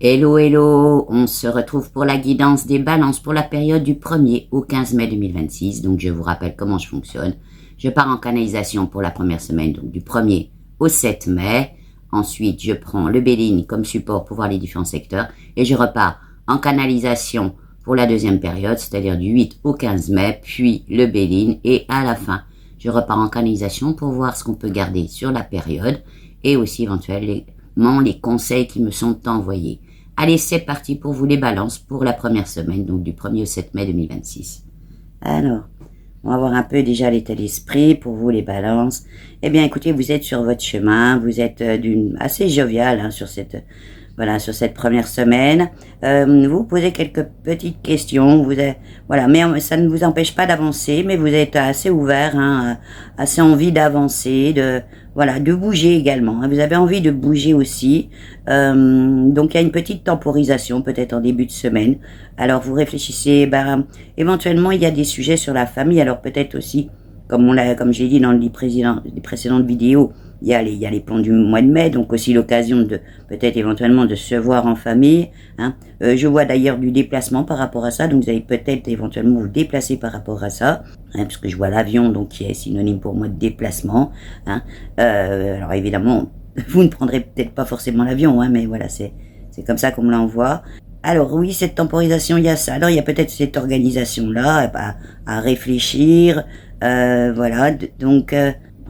Hello, hello, on se retrouve pour la guidance des balances pour la période du 1er au 15 mai 2026. Donc, je vous rappelle comment je fonctionne. Je pars en canalisation pour la première semaine, donc du 1er au 7 mai. Ensuite, je prends le Béline comme support pour voir les différents secteurs et je repars en canalisation pour la deuxième période, c'est-à-dire du 8 au 15 mai, puis le Béline et à la fin, je repars en canalisation pour voir ce qu'on peut garder sur la période et aussi éventuellement les conseils qui me sont envoyés. Allez, c'est parti pour vous les balances pour la première semaine, donc du 1er au 7 mai 2026. Alors, on va voir un peu déjà l'état d'esprit pour vous les balances. Eh bien, écoutez, vous êtes sur votre chemin, vous êtes assez jovial sur cette première semaine. Vous posez quelques petites questions, mais ça ne vous empêche pas d'avancer, mais vous êtes assez ouvert, assez envie d'avancer, de bouger également. Vous avez envie de bouger aussi. Donc il y a une petite temporisation peut-être en début de semaine. Alors vous réfléchissez, éventuellement il y a des sujets sur la famille, alors peut-être aussi, comme j'ai dit dans les précédentes vidéos, il y a les plans du mois de mai, donc aussi l'occasion de peut-être éventuellement de se voir en famille. Je vois d'ailleurs du déplacement par rapport à ça, donc vous allez peut-être éventuellement vous déplacer par rapport à ça, parce que je vois l'avion, donc qui est synonyme pour moi de déplacement. Alors évidemment, vous ne prendrez peut-être pas forcément l'avion, mais voilà, c'est comme ça qu'on me l'envoie. Alors oui, cette temporisation, il y a ça. Alors il y a peut-être cette organisation-là à réfléchir, donc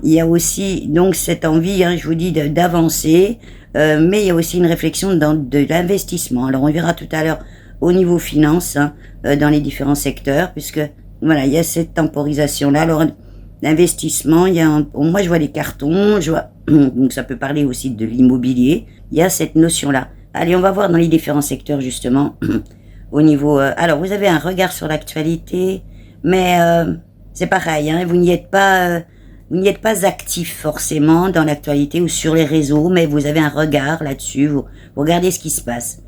il y a aussi donc cette envie, je vous dis, d'avancer, mais il y a aussi une réflexion de l'investissement. Alors on verra tout à l'heure au niveau finance, dans les différents secteurs, puisque voilà, il y a cette temporisation-là. Alors l'investissement, moi je vois les cartons, donc ça peut parler aussi de l'immobilier. Il y a cette notion-là. Allez, on va voir dans les différents secteurs justement au niveau. Alors vous avez un regard sur l'actualité, mais c'est pareil, vous n'y êtes pas. Vous n'y êtes pas actif forcément dans l'actualité ou sur les réseaux, mais vous avez un regard là-dessus, vous regardez ce qui se passe.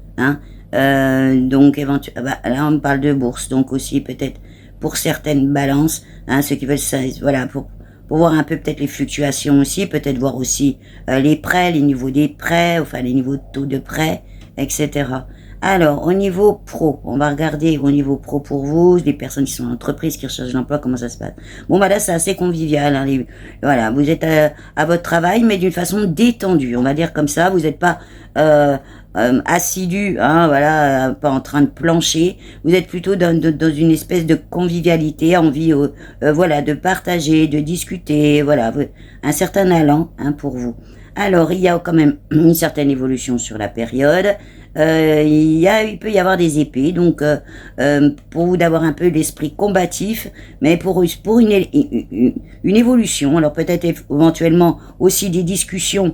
Donc éventuellement, là on parle de bourse, donc aussi peut-être pour certaines balances, ceux qui veulent pour voir un peu peut-être les fluctuations aussi, peut-être voir aussi les prêts, les niveaux des prêts, les niveaux de taux de prêts, etc. Alors, au niveau pro, on va regarder au niveau pro pour vous, les personnes qui sont en entreprise, qui recherchent l'emploi, comment ça se passe. Bon, là, c'est assez convivial. Vous êtes à votre travail, mais d'une façon détendue, on va dire comme ça. Vous n'êtes pas assidu, pas en train de plancher. Vous êtes plutôt dans une espèce de convivialité, envie, de partager, de discuter, un certain allant, pour vous. Alors, il y a quand même une certaine évolution sur la période. Il peut y avoir des épées, donc pour vous d'avoir un peu l'esprit combatif, mais pour une évolution. Alors peut-être éventuellement aussi des discussions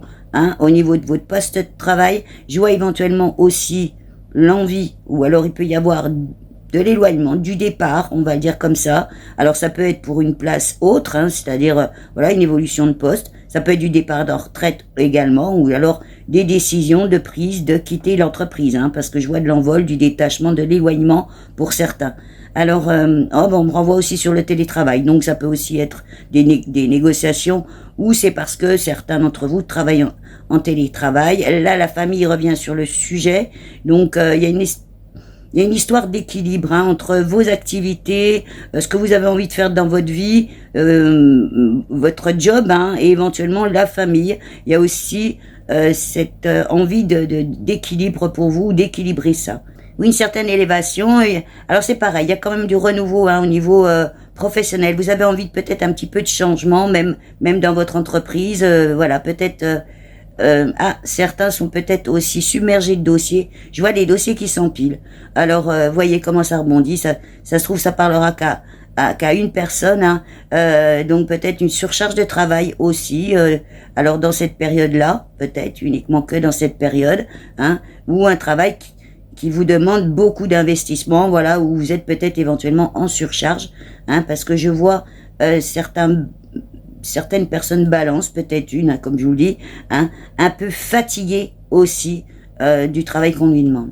au niveau de votre poste de travail. Je vois éventuellement aussi l'envie, ou alors il peut y avoir de l'éloignement, du départ, on va le dire comme ça. Alors ça peut être pour une place autre, c'est-à-dire une évolution de poste. Ça peut être du départ de retraite également, ou alors des décisions de prise de quitter l'entreprise, parce que je vois de l'envol, du détachement, de l'éloignement pour certains. Alors, on me renvoie aussi sur le télétravail, donc ça peut aussi être des négociations, ou c'est parce que certains d'entre vous travaillent en télétravail. Là, la famille revient sur le sujet, donc il y a une histoire d'équilibre entre vos activités, ce que vous avez envie de faire dans votre vie, votre job, et éventuellement la famille. Il y a aussi cette envie d'équilibre pour vous, d'équilibrer ça. Oui, une certaine élévation. Alors c'est pareil, il y a quand même du renouveau au niveau professionnel. Vous avez envie de peut-être un petit peu de changement, même dans votre entreprise. Peut-être. Certains sont peut-être aussi submergés de dossiers. Je vois des dossiers qui s'empilent. Alors, voyez comment ça rebondit. Ça se trouve, ça parlera qu'à une personne. Donc peut-être une surcharge de travail aussi. Alors dans cette période-là, peut-être uniquement que dans cette période, ou un travail qui vous demande beaucoup d'investissement. Où vous êtes peut-être éventuellement en surcharge, parce que je vois certaines personnes balancent, peut-être une, comme je vous le dis, un peu fatiguée aussi du travail qu'on lui demande.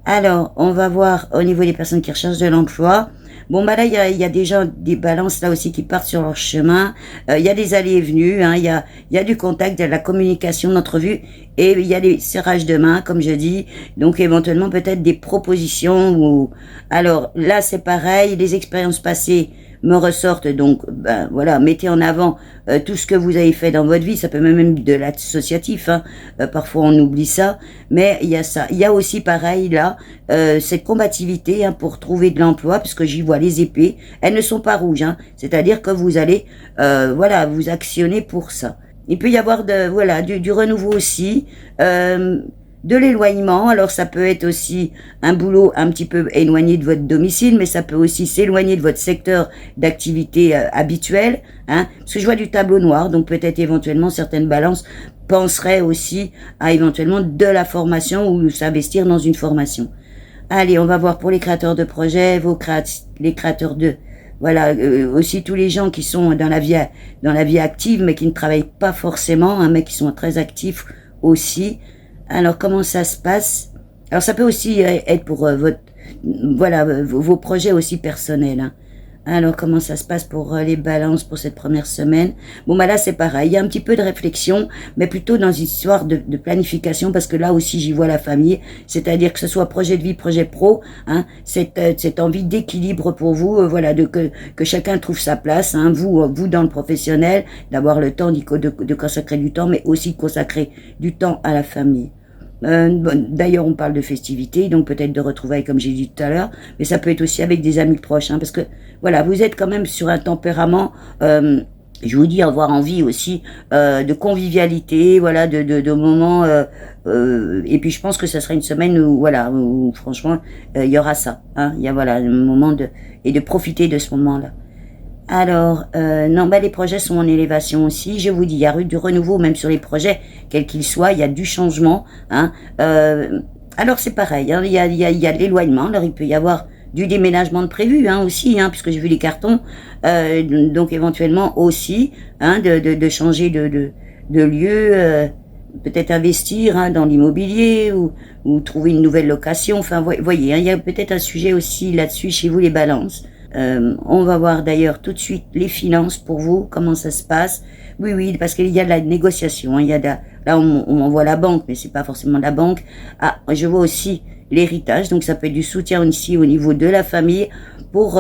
Alors, on va voir au niveau des personnes qui recherchent de l'emploi. Bon, bah là, il y a déjà des balances là aussi qui partent sur leur chemin. Il y a des allées et venues, hein, il y a du contact, de la communication, d'entrevue, et il y a des serrages de main, comme je dis. Donc, éventuellement, peut-être des propositions. Ou alors, là, c'est pareil, les expériences passées me ressortent. Donc, ben voilà, mettez en avant tout ce que vous avez fait dans votre vie. Ça peut même de l'associatif, hein. Parfois on oublie ça, mais il y a ça. Il y a aussi pareil là cette combativité, hein, pour trouver de l'emploi, parce que j'y vois les épées. Elles ne sont pas rouges, hein. C'est-à-dire que vous allez voilà, vous actionner pour ça. Il peut y avoir du renouveau aussi. De l'éloignement, alors ça peut être aussi un boulot un petit peu éloigné de votre domicile, mais ça peut aussi s'éloigner de votre secteur d'activité habituel, hein, parce que je vois du tableau noir, donc peut-être éventuellement certaines balances penseraient aussi à éventuellement de la formation ou s'investir dans une formation. Allez, on va voir pour les créateurs de projets, les créateurs de... Voilà, aussi tous les gens qui sont dans la vie active, mais qui ne travaillent pas forcément, hein, mais qui sont très actifs aussi. Alors, comment ça se passe? Alors, ça peut aussi être pour vos projets aussi personnels, hein. Alors, comment ça se passe pour les balances pour cette première semaine? Bon, bah là, c'est pareil. Il y a un petit peu de réflexion, mais plutôt dans une histoire de planification, parce que là aussi, j'y vois la famille. C'est-à-dire que ce soit projet de vie, projet pro, hein, cette envie d'équilibre pour vous, que chacun trouve sa place, hein, vous dans le professionnel, d'avoir le temps de consacrer du temps, mais aussi de consacrer du temps à la famille. D'ailleurs, on parle de festivités, donc peut-être de retrouvailles, comme j'ai dit tout à l'heure, mais ça peut être aussi avec des amis proches, hein, parce que voilà, vous êtes quand même sur un tempérament, je vous dis, avoir envie aussi de convivialité, voilà, de moments, et puis je pense que ça sera une semaine où franchement, il y aura ça, hein, il y a voilà un moment et de profiter de ce moment-là. Alors, non, les projets sont en élévation aussi. Je vous dis, il y a du renouveau, même sur les projets, quels qu'ils soient, il y a du changement, hein. Alors, c'est pareil, hein, il y a de l'éloignement. Alors, il peut y avoir du déménagement de prévu, hein, aussi, hein, puisque j'ai vu les cartons. Donc, éventuellement aussi, hein, de changer de lieu, peut-être investir, hein, dans l'immobilier ou trouver une nouvelle location. Enfin, voyez, hein, il y a peut-être un sujet aussi là-dessus chez vous, les balances. On va voir d'ailleurs tout de suite les finances pour vous, comment ça se passe. Oui, parce qu'il y a de la négociation, hein, là on envoie la banque, mais c'est pas forcément la banque. Ah, je vois aussi l'héritage, donc ça peut être du soutien ici au niveau de la famille pour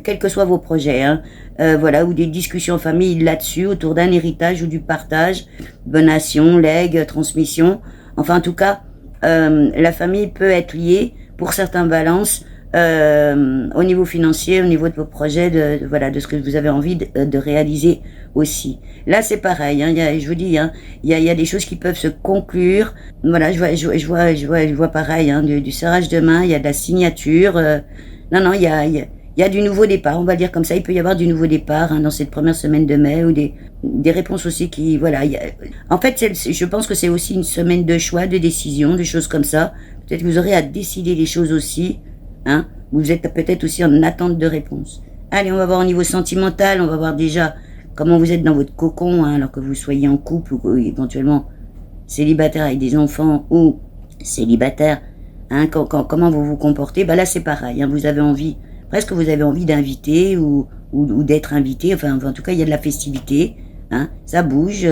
quels que soient vos projets, hein. Ou des discussions en famille là-dessus autour d'un héritage ou du partage, donation, legs, transmission. Enfin, en tout cas, la famille peut être liée pour certains balances. Au niveau financier, au niveau de vos projets, de ce que vous avez envie de réaliser aussi. Là, c'est pareil, hein, je vous dis, hein, il y a des choses qui peuvent se conclure. Voilà, je vois pareil, hein, du serrage de main, il y a de la signature. Il y a du nouveau départ, on va dire comme ça. Il peut y avoir du nouveau départ, hein, dans cette première semaine de mai, ou des réponses aussi qui, voilà. En fait, je pense que c'est aussi une semaine de choix, de décision, des choses comme ça. Peut-être que vous aurez à décider des choses aussi. Hein, vous êtes peut-être aussi en attente de réponse. Allez, on va voir au niveau sentimental, on va voir déjà comment vous êtes dans votre cocon, hein, alors que vous soyez en couple ou éventuellement célibataire avec des enfants ou célibataire, hein, comment vous vous comportez. Là c'est pareil, hein, vous avez envie d'inviter ou d'être invité, enfin en tout cas il y a de la festivité, hein, ça bouge,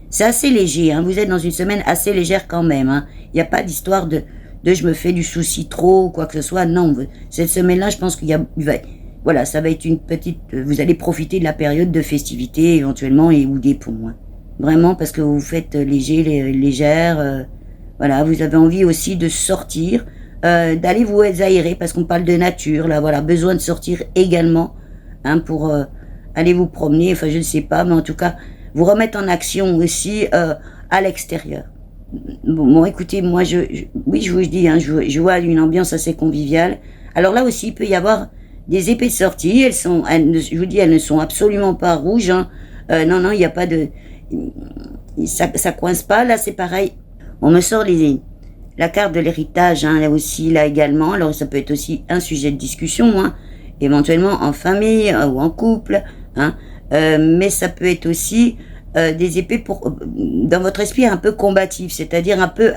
c'est assez léger, hein, vous êtes dans une semaine assez légère quand même, hein, il n'y a pas d'histoire de je me fais du souci trop ou quoi que ce soit. Non, cette semaine-là, je pense ça va être une petite... Vous allez profiter de la période de festivité éventuellement ou des ponts. Hein. Vraiment, parce que vous faites légère. Vous avez envie aussi de sortir, d'aller vous aérer parce qu'on parle de nature. Là, voilà, besoin de sortir également, hein, pour aller vous promener. Enfin, je ne sais pas, mais en tout cas, vous remettre en action aussi à l'extérieur. Bon, écoutez, moi, je vous dis, hein, je vois une ambiance assez conviviale. Alors là aussi, il peut y avoir des épées de sortie. Je vous dis, elles ne sont absolument pas rouges, hein. Non, il n'y a pas de... Ça coince pas. Là, c'est pareil. On me sort la carte de l'héritage, hein, là aussi, là également. Alors, ça peut être aussi un sujet de discussion, hein, éventuellement en famille ou en couple, hein. Mais ça peut être aussi des épées pour dans votre esprit un peu combatif, c'est-à-dire un peu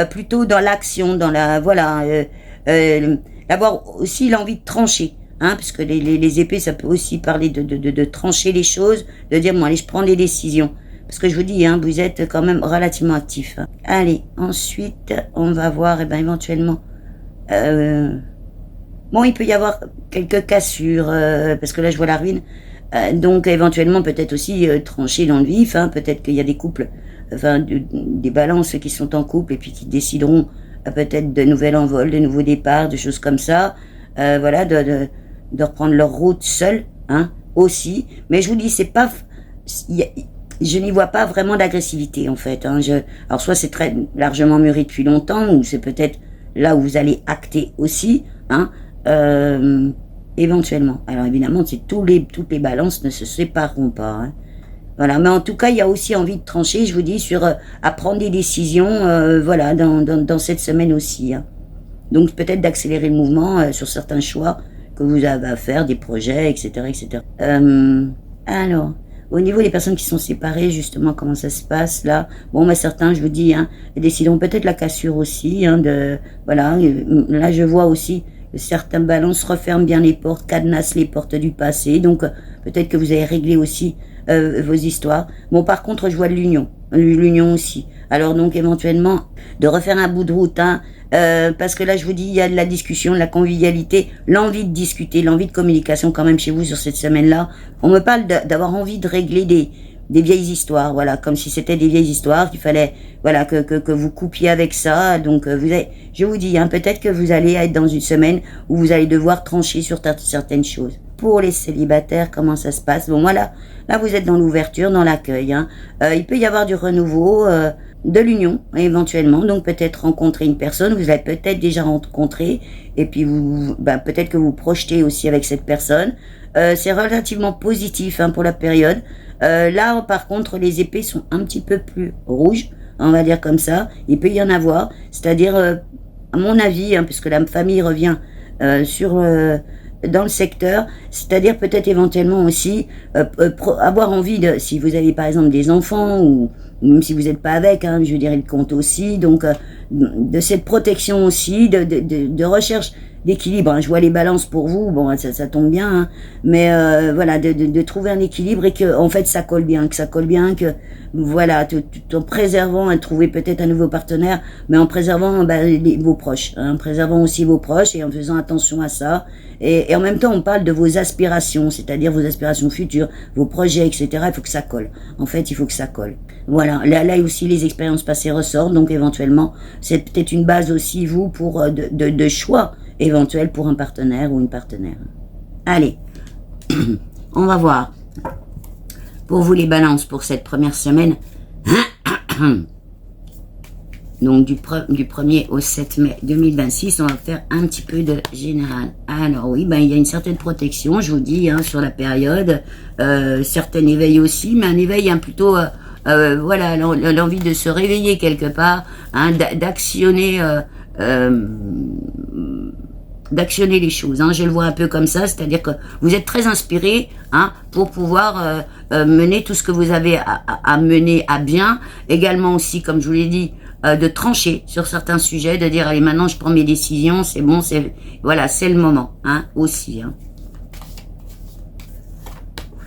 plutôt dans l'action, dans la voilà, avoir aussi l'envie de trancher, hein, parce que les épées, ça peut aussi parler de trancher les choses, de dire bon allez, je prends des décisions. Parce que je vous dis, hein, vous êtes quand même relativement actif. Hein. Allez, ensuite, on va voir, eh ben, éventuellement. Bon, il peut y avoir quelques cassures, parce que là, je vois la ruine. Donc, éventuellement, peut-être aussi trancher dans le vif. Hein, peut-être qu'il y a des couples, enfin, des balances qui sont en couple et puis qui décideront peut-être de nouvel envol, de nouveaux départs, de choses comme ça. Voilà, de reprendre leur route seuls, hein, aussi. Mais je vous dis, c'est pas... Je n'y vois pas vraiment d'agressivité en fait. Hein. Alors soit c'est très largement mûri depuis longtemps, ou c'est peut-être là où vous allez acter aussi, hein, éventuellement. Alors évidemment, toutes les balances ne se sépareront pas. Hein. Voilà, mais en tout cas, il y a aussi envie de trancher, je vous dis, sur à prendre des décisions, voilà, dans cette semaine aussi. Hein. Donc peut-être d'accélérer le mouvement sur certains choix que vous avez à faire, des projets, etc., etc. Alors. Au niveau des personnes qui sont séparées, justement, comment ça se passe là? Bon, bah certains, je vous dis, hein, décideront peut-être la cassure aussi, hein, voilà. Là, je vois aussi que certains balances referment bien les portes, cadenassent les portes du passé. Donc, peut-être que vous avez réglé aussi vos histoires. Bon, par contre, je vois de l'union aussi. Alors donc, éventuellement, de refaire un bout de route, hein. Parce que là, je vous dis, il y a de la discussion, de la convivialité, l'envie de discuter, l'envie de communication quand même chez vous sur cette semaine-là. On me parle d'avoir envie de régler des vieilles histoires, voilà, comme si c'était des vieilles histoires, qu'il fallait, voilà, que vous coupiez avec ça. Donc, je vous dis, hein, peut-être que vous allez être dans une semaine où vous allez devoir trancher sur certaines choses. Pour les célibataires, comment ça se passe? Bon, voilà, là, vous êtes dans l'ouverture, dans l'accueil. Hein. Il peut y avoir du renouveau, de l'union, éventuellement. Donc, peut-être rencontrer une personne, vous l'avez peut-être déjà rencontré, et puis peut-être que vous projetez aussi avec cette personne. C'est relativement positif, hein, pour la période. Là, par contre, les épées sont un petit peu plus rouges, on va dire comme ça. Il peut y en avoir, c'est-à-dire, à mon avis, hein, puisque la famille revient dans le secteur, c'est-à-dire peut-être éventuellement aussi avoir envie de, si vous avez par exemple des enfants, ou même si vous n'êtes pas avec, hein, je dirais le compte aussi, donc de cette protection aussi, de recherche d'équilibre. Hein. Je vois les balances pour vous, bon, ça tombe bien, hein, mais voilà, de trouver un équilibre et que en fait ça colle bien, que voilà, tout en préservant, hein, trouver peut-être un nouveau partenaire, mais en préservant vos proches, hein, en préservant aussi vos proches et en faisant attention à ça. Et en même temps, on parle de vos aspirations, c'est-à-dire vos aspirations futures, vos projets, etc. Il faut que ça colle. En fait, il faut que ça colle. Voilà. Là aussi, les expériences passées ressortent. Donc, éventuellement, c'est peut-être une base aussi, vous, pour de choix éventuels pour un partenaire ou une partenaire. Allez, on va voir. Pour vous, les balances, pour cette première semaine... Donc, du 1er au 7 mai 2026, on va faire un petit peu de général. Alors oui, il y a une certaine protection, je vous dis, hein, sur la période. Certain éveil aussi, mais un éveil plutôt... voilà, l'envie de se réveiller quelque part, hein, d'actionner les choses. Hein, je le vois un peu comme ça, c'est-à-dire que vous êtes très inspiré, hein, pour pouvoir mener tout ce que vous avez à mener à bien. Également aussi, comme je vous l'ai dit, de trancher sur certains sujets, de dire allez maintenant je prends mes décisions, c'est bon, voilà, c'est le moment, hein, aussi. Hein.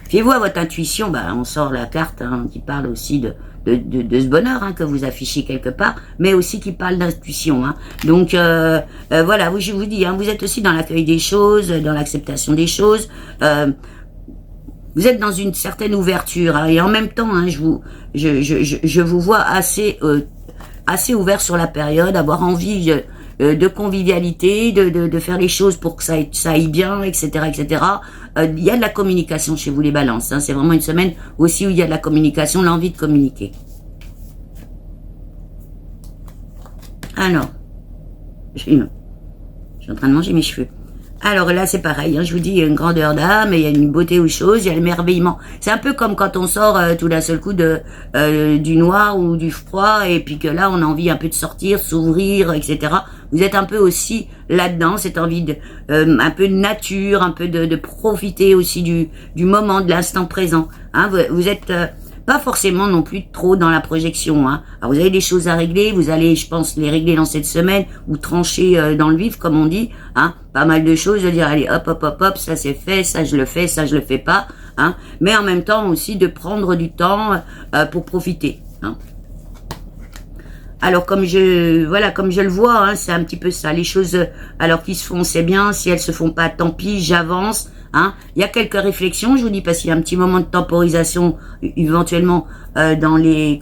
Fiez-vous à votre intuition, on sort la carte, hein, qui parle aussi de ce bonheur, hein, que vous affichez quelque part, mais aussi qui parle d'intuition. Hein. Donc voilà, je vous dis, hein, vous êtes aussi dans l'accueil des choses, dans l'acceptation des choses. Vous êtes dans une certaine ouverture, hein, et en même temps, hein, je vous vois assez ouvert sur la période, avoir envie de convivialité, de faire les choses pour que ça aille bien, etc., etc. Il y a de la communication chez vous, les balances. Hein. C'est vraiment une semaine aussi où il y a de la communication, l'envie de communiquer. Alors, je suis en train de manger mes cheveux. Alors là, c'est pareil, hein, je vous dis, il y a une grandeur d'âme, il y a une beauté aux choses, il y a le merveillement. C'est un peu comme quand on sort tout d'un seul coup du noir ou du froid, et puis que là, on a envie un peu de sortir, s'ouvrir, etc. Vous êtes un peu aussi là-dedans, cette envie de un peu de nature, un peu de profiter aussi du moment, de l'instant présent. Hein, vous êtes pas forcément non plus trop dans la projection. Hein. Alors vous avez des choses à régler, vous allez, je pense, les régler dans cette semaine ou trancher dans le vif, comme on dit. Hein. Pas mal de choses, de dire allez hop hop hop hop, ça c'est fait, ça je le fais, ça je le fais pas. Hein. Mais en même temps aussi de prendre du temps pour profiter. Hein. Alors comme je le vois, hein, c'est un petit peu ça. Les choses, alors qui se font, c'est bien. Si elles se font pas, tant pis, j'avance. Hein. Il y a quelques réflexions, je vous dis, parce qu'il y a un petit moment de temporisation éventuellement dans les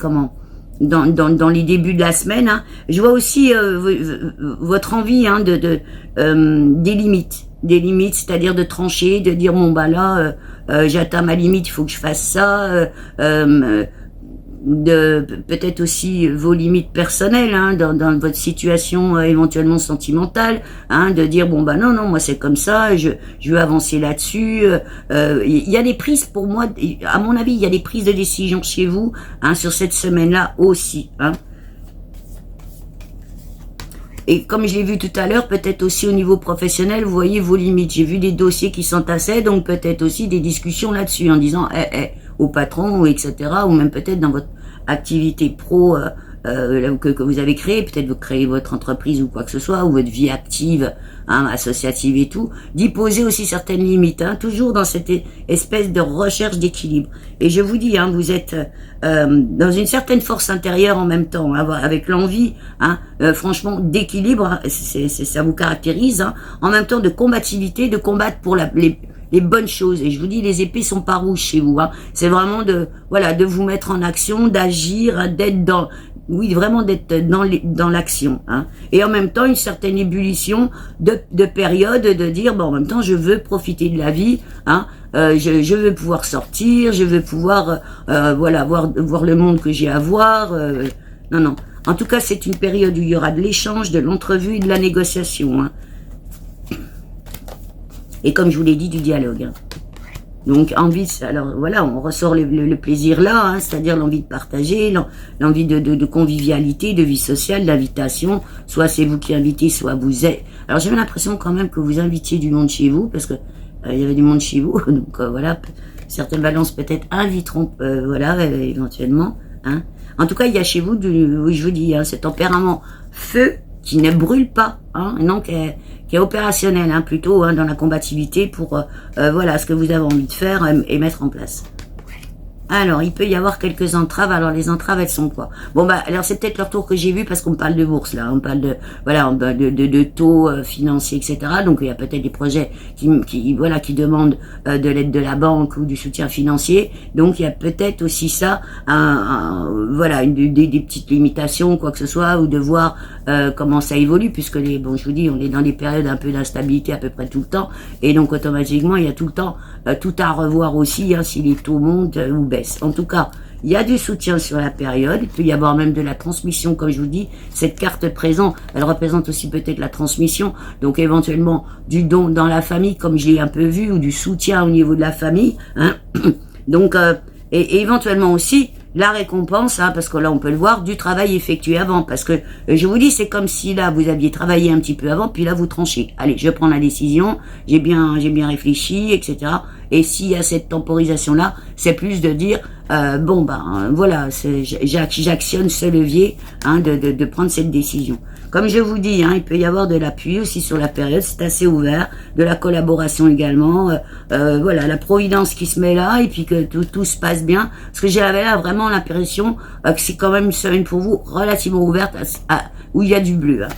dans les débuts de la semaine. Hein. Je vois aussi votre envie hein, des limites, c'est-à-dire de trancher, de dire bon bah là j'atteins ma limite, il faut que je fasse ça. De peut-être aussi vos limites personnelles hein, dans votre situation éventuellement sentimentale, hein, de dire bon bah non moi c'est comme ça, je veux avancer là-dessus. Il y a des prises pour moi, à mon avis, il y a des prises de décision chez vous hein, sur cette semaine-là aussi. Hein. Et comme je l'ai vu tout à l'heure, peut-être aussi au niveau professionnel, vous voyez vos limites. J'ai vu des dossiers qui s'entassaient, donc peut-être aussi des discussions là-dessus en disant au patron, ou etc. Ou même peut-être dans votre activité pro que vous avez créée, peut-être vous créez votre entreprise ou quoi que ce soit, ou votre vie active, hein, associative et tout, d'y poser aussi certaines limites, hein, toujours dans cette espèce de recherche d'équilibre. Et je vous dis, hein, vous êtes dans une certaine force intérieure en même temps, hein, avec l'envie, hein, franchement, d'équilibre, hein, ça vous caractérise, hein, en même temps de combativité, de combattre pour les bonnes choses. Et je vous dis, les épées sont pas rouges chez vous. Hein. C'est vraiment de vous mettre en action, d'agir, hein, d'être dans l'action. Hein. Et en même temps, une certaine ébullition de période, de dire, bon, en même temps, je veux profiter de la vie. Hein. Je veux pouvoir sortir, je veux pouvoir, voir le monde que j'ai à voir. Non. En tout cas, c'est une période où il y aura de l'échange, de l'entrevue et de la négociation. Hein. Et comme je vous l'ai dit, du dialogue. Hein. Donc, envie, alors voilà, on ressort le plaisir là, hein, c'est-à-dire l'envie de partager, l'envie de convivialité, de vie sociale, d'invitation. Soit c'est vous qui invitez, soit vous êtes. Alors, j'avais l'impression quand même que vous invitiez du monde chez vous, parce que il y avait du monde chez vous. Donc, voilà, certaines balances peut-être inviteront, éventuellement. Hein. En tout cas, il y a chez vous, oui, je vous dis, hein, ce tempérament feu qui ne brûle pas, hein, non, qui est opérationnel, hein, plutôt hein, dans la combativité pour ce que vous avez envie de faire et mettre en place. Alors, il peut y avoir quelques entraves. Alors, les entraves, elles sont quoi? Bon, bah, alors c'est peut-être le retour que j'ai vu parce qu'on parle de bourse, là. On parle de taux financiers, etc. Donc, il y a peut-être des projets qui demandent de l'aide de la banque ou du soutien financier. Donc, il y a peut-être aussi ça, des petites limitations, quoi que ce soit, ou de voir comment ça évolue, puisque je vous dis, on est dans des périodes un peu d'instabilité à peu près tout le temps. Et donc, automatiquement, il y a tout le temps tout à revoir aussi, hein, si les taux montent ou baissent. En tout cas, il y a du soutien sur la période. Il peut y avoir même de la transmission, comme je vous dis. Cette carte présent, elle représente aussi peut-être la transmission. Donc, éventuellement, du don dans la famille, comme je l'ai un peu vu, ou du soutien au niveau de la famille. Hein. Donc, et éventuellement aussi, la récompense, hein, parce que là on peut le voir, du travail effectué avant, parce que je vous dis, c'est comme si là vous aviez travaillé un petit peu avant, puis là vous tranchez. Allez, je prends la décision, j'ai bien réfléchi, etc. Et s'il y a cette temporisation là, c'est plus de dire j'actionne ce levier, hein, de prendre cette décision. Comme je vous dis, hein, il peut y avoir de l'appui aussi sur la période, c'est assez ouvert, de la collaboration également, la providence qui se met là, et puis que tout se passe bien, parce que j'avais là vraiment l'impression que c'est quand même une semaine pour vous relativement ouverte, où il y a du bleu. Hein.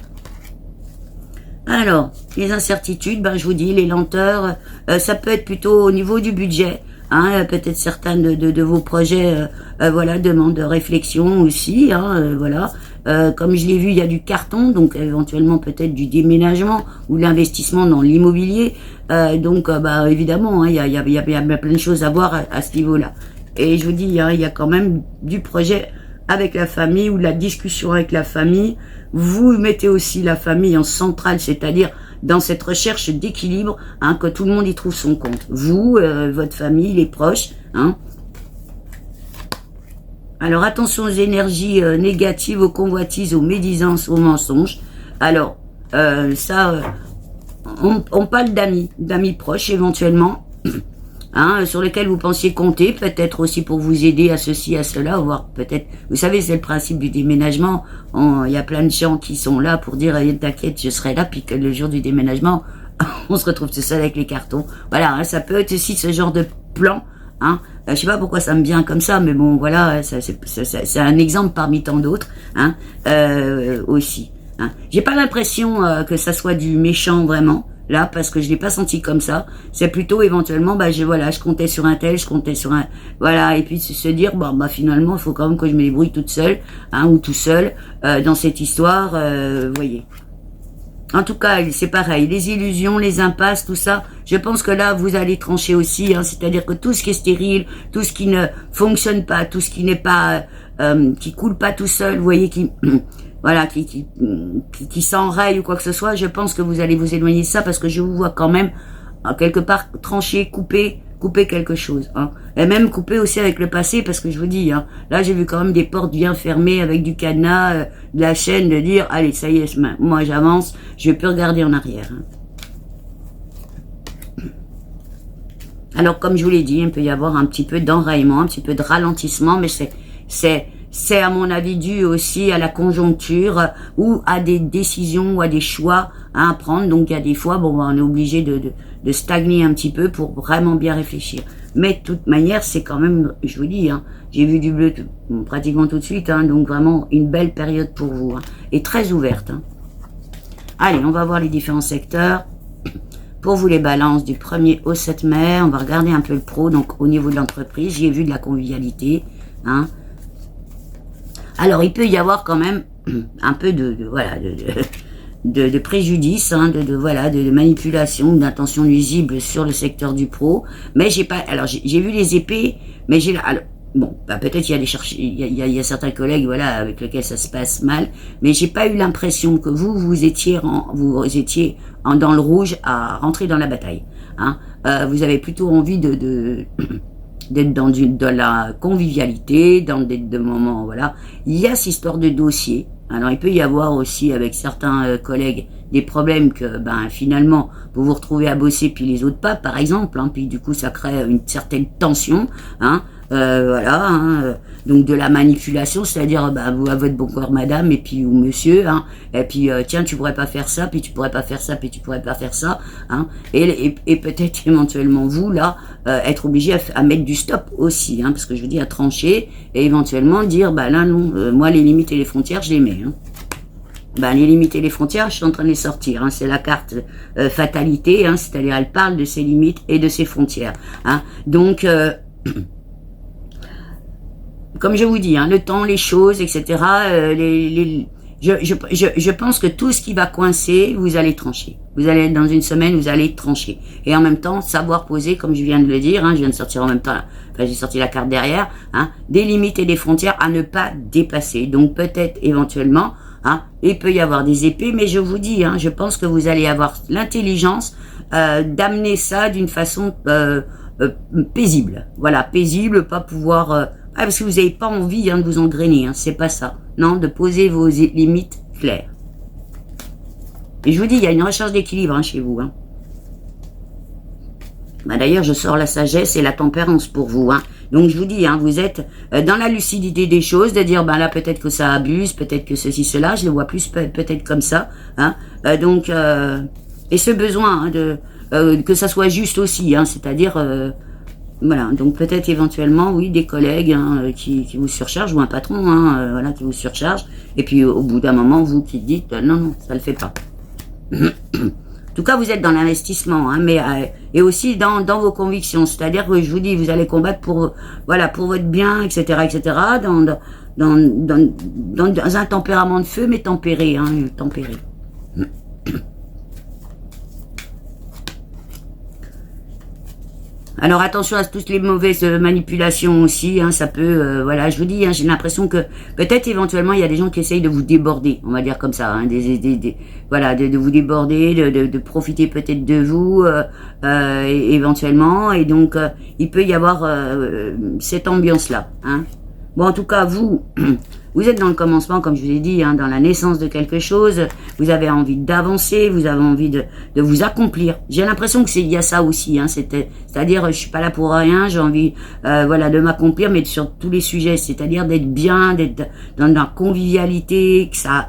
Alors, les incertitudes, je vous dis, les lenteurs, ça peut être plutôt au niveau du budget. Hein, peut-être certains de vos projets demandent de réflexion aussi, hein, comme je l'ai vu, il y a du carton, donc éventuellement peut-être du déménagement ou de l'investissement dans l'immobilier, évidemment, hein, il y a plein de choses à voir à ce niveau-là. Et je vous dis, hein, il y a quand même du projet avec la famille ou de la discussion avec la famille. Vous mettez aussi la famille en centrale, c'est-à-dire dans cette recherche d'équilibre, hein, que tout le monde y trouve son compte. Vous, votre famille, les proches. Hein. Alors attention aux énergies négatives, aux convoitises, aux médisances, aux mensonges. Alors, on parle d'amis proches éventuellement. hein, sur lesquels vous pensiez compter, peut-être aussi pour vous aider à ceci, à cela, voire peut-être, vous savez, c'est le principe du déménagement. Il y a plein de gens qui sont là pour dire, t'inquiète, je serai là, puis que le jour du déménagement, on se retrouve tout seul avec les cartons. Voilà, hein, ça peut être aussi ce genre de plan. Hein. Je sais pas pourquoi ça me vient comme ça, mais bon, voilà, c'est un exemple parmi tant d'autres, hein, aussi. Hein. J'ai pas l'impression que ça soit du méchant vraiment. Là, parce que je l'ai pas senti comme ça. C'est plutôt éventuellement, je comptais sur un tel, je comptais sur un, voilà, et puis se dire, finalement, il faut quand même que je me débrouille toute seule, hein, ou tout seul, dans cette histoire, voyez. En tout cas, c'est pareil, les illusions, les impasses, tout ça, je pense que là, vous allez trancher aussi, hein, c'est-à-dire que tout ce qui est stérile, tout ce qui ne fonctionne pas, tout ce qui n'est pas, qui coule pas tout seul, vous voyez, voilà, qui s'enraye ou quoi que ce soit, je pense que vous allez vous éloigner de ça parce que je vous vois quand même, quelque part, trancher, couper quelque chose, hein. Et même couper aussi avec le passé, parce que je vous dis, hein, là j'ai vu quand même des portes bien fermées avec du cadenas, de la chaîne, de dire, allez, ça y est, moi j'avance, je vais plus regarder en arrière. Hein. Alors comme je vous l'ai dit, il peut y avoir un petit peu d'enraillement, un petit peu de ralentissement, mais c'est à mon avis dû aussi à la conjoncture ou à des décisions ou à des choix à prendre. Donc il y a des fois, on est obligé de stagner un petit peu pour vraiment bien réfléchir. Mais de toute manière, c'est quand même, je vous dis, hein, j'ai vu du bleu pratiquement tout de suite, hein, donc vraiment une belle période pour vous, hein, et très ouverte. Hein. Allez, on va voir les différents secteurs. Pour vous les balances du 1er au 7 mai, on va regarder un peu le pro, donc au niveau de l'entreprise, j'y ai vu de la convivialité, hein. Alors, il peut y avoir quand même un peu de préjudice, hein, de manipulation, d'intention nuisible sur le secteur du pro. Mais j'ai pas, alors j'ai vu les épées, mais peut-être il y a il y a certains collègues, voilà, avec lesquels ça se passe mal, mais j'ai pas eu l'impression que vous étiez dans le rouge à rentrer dans la bataille. Hein. Vous avez plutôt envie d'être dans la convivialité, dans des moments, voilà. Il y a cette histoire de dossier. Alors, il peut y avoir aussi, avec certains collègues, des problèmes que, finalement, vous vous retrouvez à bosser, puis les autres pas, par exemple, hein, puis du coup, ça crée une certaine tension, hein, voilà, hein, donc de la manipulation, c'est-à-dire, vous à votre bon corps, madame, et puis, ou monsieur, hein, et puis, tiens, tu pourrais pas faire ça, puis tu pourrais pas faire ça, puis tu pourrais pas faire ça, hein, et peut-être éventuellement, vous, là, être obligé à mettre du stop aussi, hein, parce que je veux dire, à trancher, et éventuellement dire, là, non, moi, les limites et les frontières, je les mets, hein. Les limites et les frontières, je suis en train de les sortir. Hein. C'est la carte fatalité, hein, c'est-à-dire elle parle de ses limites et de ses frontières. Hein. Donc, comme je vous dis, hein, le temps, les choses, etc. Je pense que tout ce qui va coincer, vous allez trancher. Vous allez dans une semaine, vous allez trancher. Et en même temps, savoir poser, comme je viens de le dire, hein, je viens de sortir en même temps, j'ai sorti la carte derrière, hein, des limites et des frontières à ne pas dépasser. Donc peut-être éventuellement, hein, il peut y avoir des épées, mais je vous dis, hein, je pense que vous allez avoir l'intelligence d'amener ça d'une façon paisible. Voilà, paisible, pas pouvoir... parce que vous n'avez pas envie, hein, de vous engrainer, hein, c'est pas ça. Non, de poser vos limites claires. Et je vous dis, il y a une recherche d'équilibre, hein, chez vous. Hein. D'ailleurs, je sors la sagesse et la tempérance pour vous. Hein. Donc, je vous dis, hein, vous êtes dans la lucidité des choses, de dire, là, peut-être que ça abuse, peut-être que ceci, cela, je le vois plus peut-être comme ça. Hein. Et ce besoin, hein, que ça soit juste aussi, hein, c'est-à-dire... voilà, donc peut-être éventuellement, oui, des collègues, hein, qui vous surchargent, ou un patron, hein, voilà, qui vous surcharge, et puis au bout d'un moment, vous qui dites, non, ça le fait pas. En tout cas, vous êtes dans l'investissement, hein, mais et aussi dans vos convictions, c'est-à-dire que je vous dis, vous allez combattre pour votre bien, etc., dans un tempérament de feu, mais tempéré, hein, tempéré. Alors attention à toutes les mauvaises manipulations aussi, hein, ça peut, je vous dis, hein, j'ai l'impression que peut-être éventuellement il y a des gens qui essayent de vous déborder, on va dire comme ça, hein, de vous déborder, de profiter peut-être de vous, éventuellement, et donc il peut y avoir cette ambiance-là, hein. Bon, en tout cas, vous, vous êtes dans le commencement, comme je vous ai dit, hein, dans la naissance de quelque chose. Vous avez envie d'avancer, vous avez envie de vous accomplir. J'ai l'impression que il y a ça aussi. Hein, c'est-à-dire, je suis pas là pour rien. J'ai envie, voilà, de m'accomplir, mais sur tous les sujets. C'est-à-dire d'être bien, d'être dans la convivialité, que ça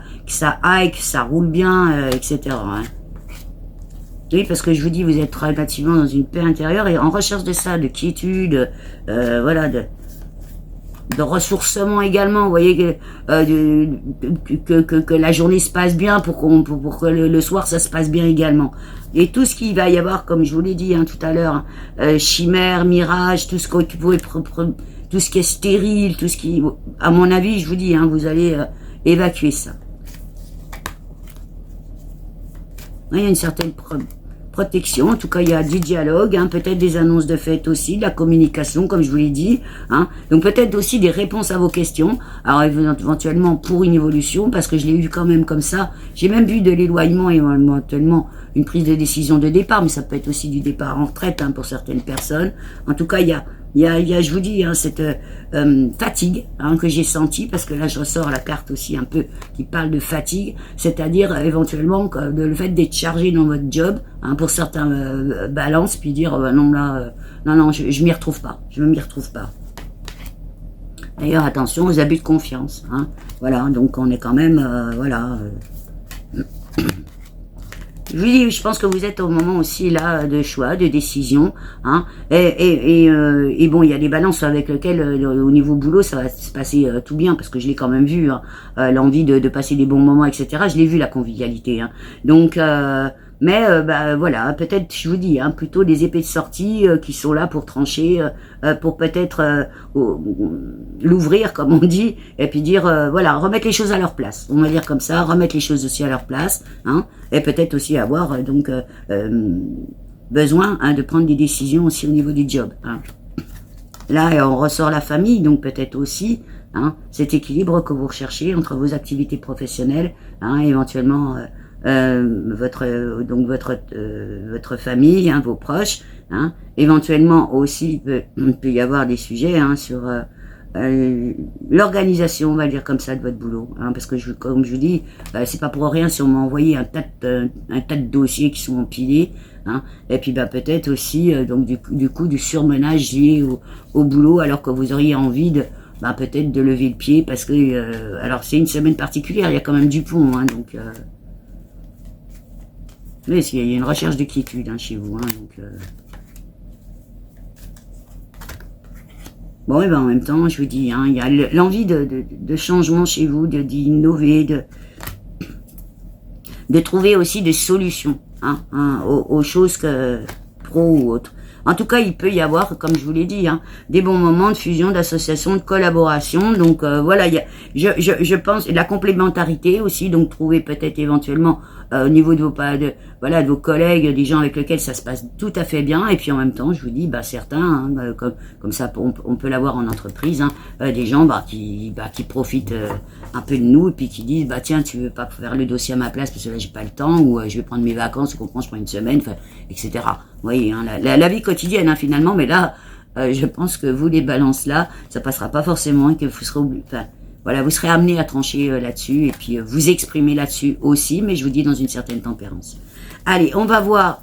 aille, que ça roule bien, etc. Hein. Oui, parce que je vous dis, vous êtes relativement dans une paix intérieure et en recherche de ça, de quiétude, voilà, de ressourcement également, vous voyez, que la journée se passe bien pour que le soir ça se passe bien également. Et tout ce qu'il va y avoir, comme je vous l'ai dit hein, tout à l'heure, chimère, mirage, tout ce que tout ce qui est stérile, tout ce qui, à mon avis, je vous dis, hein, vous allez évacuer ça. Il y a une certaine protection, en tout cas il y a du dialogue, hein, peut-être des annonces de fête aussi, de la communication comme je vous l'ai dit, hein, donc peut-être aussi des réponses à vos questions, alors éventuellement pour une évolution, parce que je l'ai eu quand même comme ça, j'ai même vu de l'éloignement et éventuellement une prise de décision de départ, mais ça peut être aussi du départ en retraite hein, pour certaines personnes, en tout cas il y a, je vous dis, hein, cette fatigue hein, que j'ai sentie, parce que là je ressors la carte aussi un peu qui parle de fatigue, c'est-à-dire éventuellement le fait d'être chargé dans votre job, hein, pour certains balances, puis dire non là, non, je m'y retrouve pas, je ne m'y retrouve pas. D'ailleurs attention aux abus de confiance, hein, voilà, donc on est quand même, voilà. Je vous dis, je pense que vous êtes au moment aussi là de choix, de décision, hein. Et bon, il y a des balances avec lesquelles au niveau boulot ça va se passer tout bien parce que je l'ai quand même vu, hein, l'envie de passer des bons moments, etc. Je l'ai vu la convivialité, hein. Donc, mais bah voilà, peut-être je vous dis, hein, plutôt des épées de sortie qui sont là pour trancher, pour peut-être l'ouvrir comme on dit, et puis dire voilà, remettre les choses à leur place. On va dire comme ça, remettre les choses aussi à leur place, hein. Et peut-être aussi avoir donc besoin hein, de prendre des décisions aussi au niveau du job. Hein. Là, on ressort la famille, donc peut-être aussi hein, cet équilibre que vous recherchez entre vos activités professionnelles, hein, éventuellement votre famille, hein, vos proches, hein, éventuellement aussi il peut y avoir des sujets hein, sur l'organisation, on va dire comme ça, de votre boulot, hein, parce que comme je vous dis, c'est pas pour rien si on m'a envoyé un tas de dossiers qui sont empilés, hein, et puis bah peut-être aussi donc du coup du surmenage lié au boulot, alors que vous auriez envie de peut-être de lever le pied, parce que alors c'est une semaine particulière, il y a quand même du pont, hein, donc mais il y a une recherche de quiétude hein, chez vous, hein, donc bon, et ben en même temps, je vous dis, hein, il y a l'envie de changement chez vous, d'innover, de trouver aussi des solutions hein, aux choses que pro ou autres. En tout cas, il peut y avoir, comme je vous l'ai dit, hein, des bons moments de fusion, d'association, de collaboration. Donc voilà, il y a, je pense, la complémentarité aussi. Donc trouver peut-être éventuellement au niveau de vos collègues, des gens avec lesquels ça se passe tout à fait bien. Et puis en même temps, je vous dis, certains, hein, comme ça, on peut l'avoir en entreprise, hein, des gens qui profitent un peu de nous et puis qui disent, tiens, tu veux pas faire le dossier à ma place parce que là j'ai pas le temps, ou je vais prendre mes vacances, ou comprends, je prends une semaine, etc. Vous voyez, hein, la vie quotidienne hein, finalement, mais là, je pense que vous les balances là, ça passera pas forcément et que vous serez voilà, vous serez amené à trancher là-dessus et puis vous exprimer là-dessus aussi, mais je vous dis dans une certaine tempérance. Allez, on va voir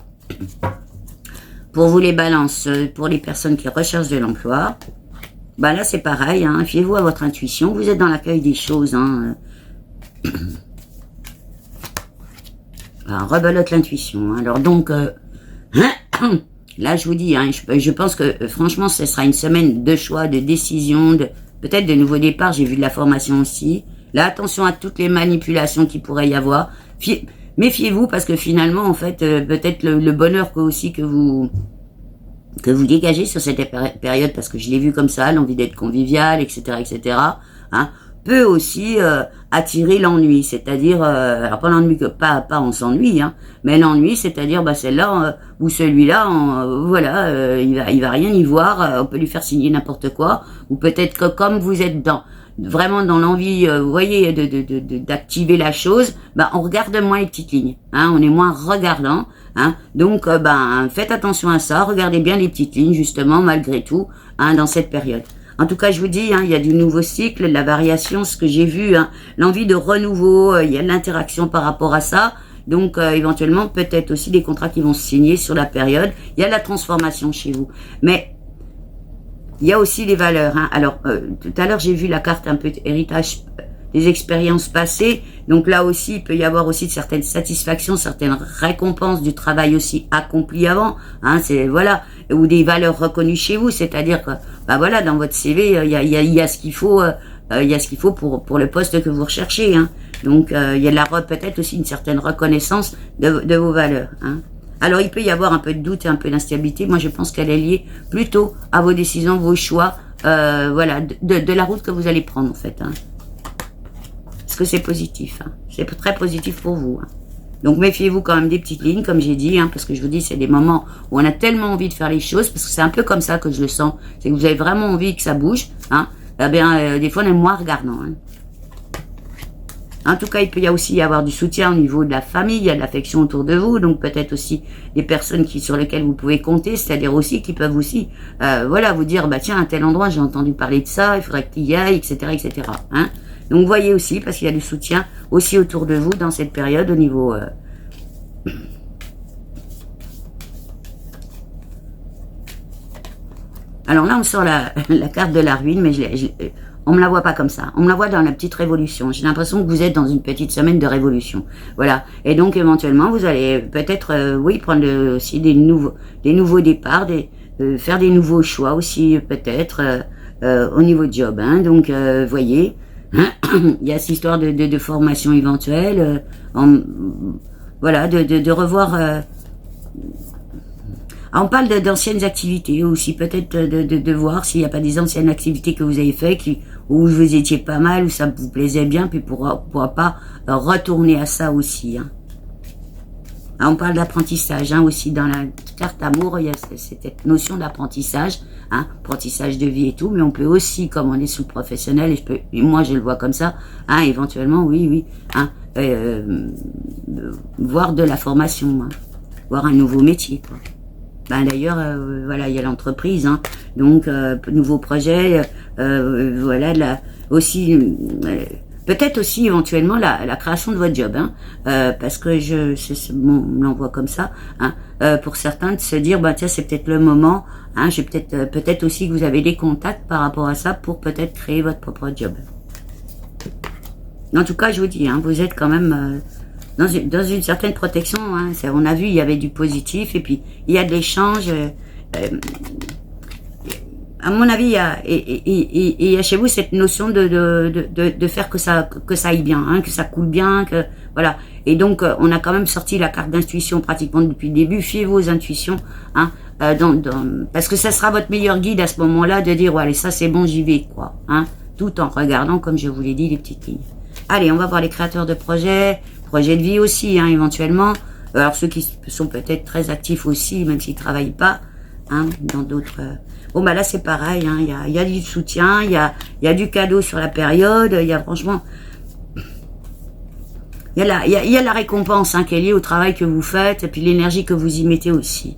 pour vous les balances, pour les personnes qui recherchent de l'emploi. Là c'est pareil, hein, fiez-vous à votre intuition, vous êtes dans l'accueil des choses. Hein. Rebelote l'intuition. Hein. Alors donc, là je vous dis, hein, je pense que franchement ce sera une semaine de choix, de décision, peut-être de nouveaux départs, j'ai vu de la formation aussi. Là, attention à toutes les manipulations qu'il pourrait y avoir. Méfiez-vous parce que finalement, en fait, peut-être le bonheur que vous dégagez sur cette période, parce que je l'ai vu comme ça, l'envie d'être convivial, etc., hein, peut aussi attirer l'ennui, c'est-à-dire, alors pas l'ennui que pas on s'ennuie, hein, mais l'ennui, c'est-à-dire celle-là ou celui-là, voilà, il va rien y voir, on peut lui faire signer n'importe quoi, ou peut-être que comme vous êtes vraiment dans l'envie, vous voyez, d'activer la chose, on regarde moins les petites lignes, hein, on est moins regardant, hein, donc faites attention à ça, regardez bien les petites lignes justement malgré tout, hein, dans cette période. En tout cas, je vous dis, il y a du nouveau cycle, de la variation, ce que j'ai vu, l'envie de renouveau, il y a de l'interaction par rapport à ça. Donc, éventuellement, peut-être aussi des contrats qui vont se signer sur la période. Il y a de la transformation chez vous. Mais il y a aussi des valeurs. Alors, tout à l'heure, j'ai vu la carte un peu héritage des expériences passées. Donc là aussi, il peut y avoir aussi de certaines satisfactions, certaines récompenses du travail aussi accompli avant. C'est voilà, ou des valeurs reconnues chez vous. C'est-à-dire que, bah voilà, dans votre CV, il y a ce qu'il faut. Il y a ce qu'il faut pour le poste que vous recherchez. Donc, il y a peut-être aussi une certaine reconnaissance de vos valeurs. Alors, il peut y avoir un peu de doute et un peu d'instabilité. Moi, je pense qu'elle est liée plutôt à vos décisions, vos choix, voilà, de la route que vous allez prendre, en fait. Parce que c'est positif. C'est très positif pour vous. Donc, méfiez-vous quand même des petites lignes, comme j'ai dit, parce que je vous dis, c'est des moments où on a tellement envie de faire les choses, parce que c'est un peu comme ça que je le sens. C'est que vous avez vraiment envie que ça bouge, Eh bien, des fois, on est moins regardant. En tout cas, il peut y aussi y avoir du soutien au niveau de la famille, il y a de l'affection autour de vous, donc peut-être aussi des personnes sur lesquelles vous pouvez compter, c'est-à-dire aussi qui peuvent aussi, voilà, vous dire, bah tiens, à tel endroit, j'ai entendu parler de ça, il faudrait que tu y ailles, etc., etc. Donc, voyez aussi, parce qu'il y a du soutien aussi autour de vous dans cette période au niveau... Alors là, on sort la carte de la ruine, mais on me la voit pas comme ça. On me la voit dans la petite révolution. J'ai l'impression que vous êtes dans une petite semaine de révolution. Voilà. Et donc, éventuellement, vous allez peut-être, oui, prendre aussi des nouveaux départs, faire des nouveaux choix aussi, peut-être, au niveau job. Donc, voyez, il y a cette histoire de formation éventuelle, voilà, de revoir... on parle d'anciennes activités aussi, peut-être de voir s'il n'y a pas des anciennes activités que vous avez faites où vous étiez pas mal, où ça vous plaisait bien, puis pourra pas retourner à ça aussi. On parle d'apprentissage aussi dans la carte amour, il y a cette notion d'apprentissage, apprentissage de vie et tout, mais on peut aussi, comme on est sous le professionnel, et moi je le vois comme ça, éventuellement, oui, voir de la formation, voir un nouveau métier, quoi. D'ailleurs, voilà, il y a l'entreprise, donc nouveaux projets, voilà, aussi peut-être aussi éventuellement la création de votre job, parce que on l'envoie comme ça, pour certains de se dire, bah tiens, c'est peut-être le moment, j'ai peut-être aussi que vous avez des contacts par rapport à ça pour peut-être créer votre propre job. En tout cas, je vous dis, vous êtes quand même dans une certaine protection. On a vu, il y avait du positif et puis il y a de l'échange. À mon avis, il y a chez vous cette notion de faire que ça aille bien, que ça coule bien, que voilà. Et donc, on a quand même sorti la carte d'intuition pratiquement depuis le début. Fiez-vous aux intuitions, parce que ça sera votre meilleur guide à ce moment-là de dire, ouais, allez, ça c'est bon, j'y vais, quoi. Tout en regardant, comme je vous l'ai dit, les petites lignes. Allez, on va voir les créateurs de projets de vie aussi, éventuellement. Alors, ceux qui sont peut-être très actifs aussi, même s'ils ne travaillent pas, dans d'autres... Bon, bah là, c'est pareil, il y a du soutien, il y a du cadeau sur la période, il y a franchement... Il y a la récompense qui est liée au travail que vous faites, et puis l'énergie que vous y mettez aussi.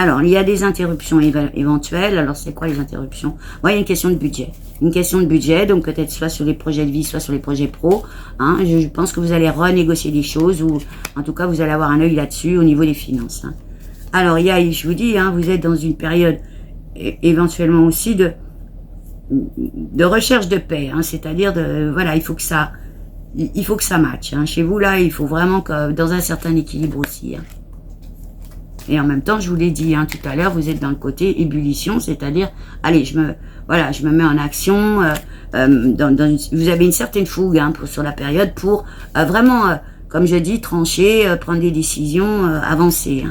Alors, il y a des interruptions éventuelles. Alors, c'est quoi les interruptions? Il y a une question de budget. Une question de budget, donc peut-être soit sur les projets de vie, soit sur les projets pro. Je pense que vous allez renégocier des choses, ou en tout cas, vous allez avoir un œil là-dessus au niveau des finances. Alors, je vous dis, vous êtes dans une période éventuellement aussi de recherche de paix. C'est-à-dire, voilà, il faut que ça matche. Chez vous, là, il faut vraiment que dans un certain équilibre aussi. Et en même temps, je vous l'ai dit tout à l'heure, vous êtes dans le côté ébullition, c'est-à-dire, allez, je me mets en action. Vous avez une certaine fougue sur la période pour vraiment, comme je dis, trancher, prendre des décisions, avancer.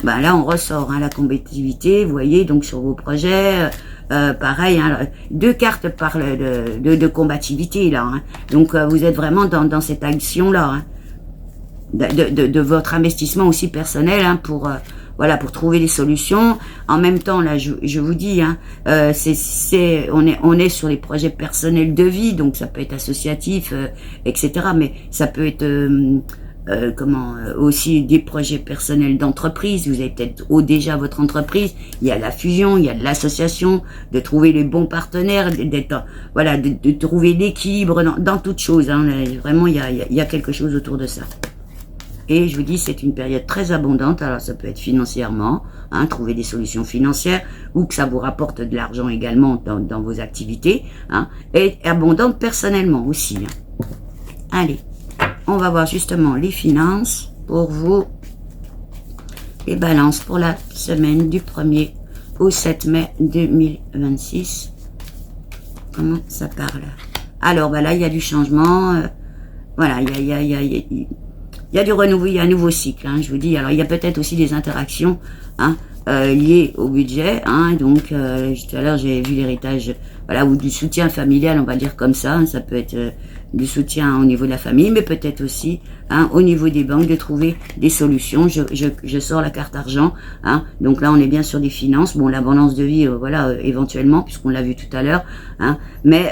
Là, on ressort la combativité, vous voyez, donc sur vos projets, pareil, 2 cartes parlent de combativité là. Donc, vous êtes vraiment dans cette action-là. De votre investissement aussi personnel pour trouver des solutions. En même temps, là, je vous dis, on est sur les projets personnels de vie, donc ça peut être associatif, etc. Mais ça peut être aussi des projets personnels d'entreprise. Vous avez peut-être déjà votre entreprise. Il y a la fusion, il y a de l'association, de trouver les bons partenaires, d'être voilà, de trouver l'équilibre dans toute chose. Hein. Vraiment, il y a quelque chose autour de ça. Et je vous dis, c'est une période très abondante. Alors, ça peut être financièrement, hein, trouver des solutions financières, ou que ça vous rapporte de l'argent également dans vos activités, hein, et abondante personnellement aussi. Hein. Allez, on va voir justement les finances pour vous. Les balances pour la semaine du 1er au 7 mai 2026. Comment ça parle? Alors, bah là, il y a du changement. Voilà, il y a du renouveau, il y a un nouveau cycle, hein, je vous dis. Alors, il y a peut-être aussi des interactions hein, liées au budget. Hein, donc, tout à l'heure, j'ai vu l'héritage, voilà, ou du soutien familial, on va dire comme ça. Hein, ça peut être du soutien au niveau de la famille, mais peut-être aussi hein, au niveau des banques, de trouver des solutions. Je sors la carte argent. Hein, donc là, on est bien sur des finances. Bon, l'abondance de vie, voilà, éventuellement, puisqu'on l'a vu tout à l'heure. Hein, mais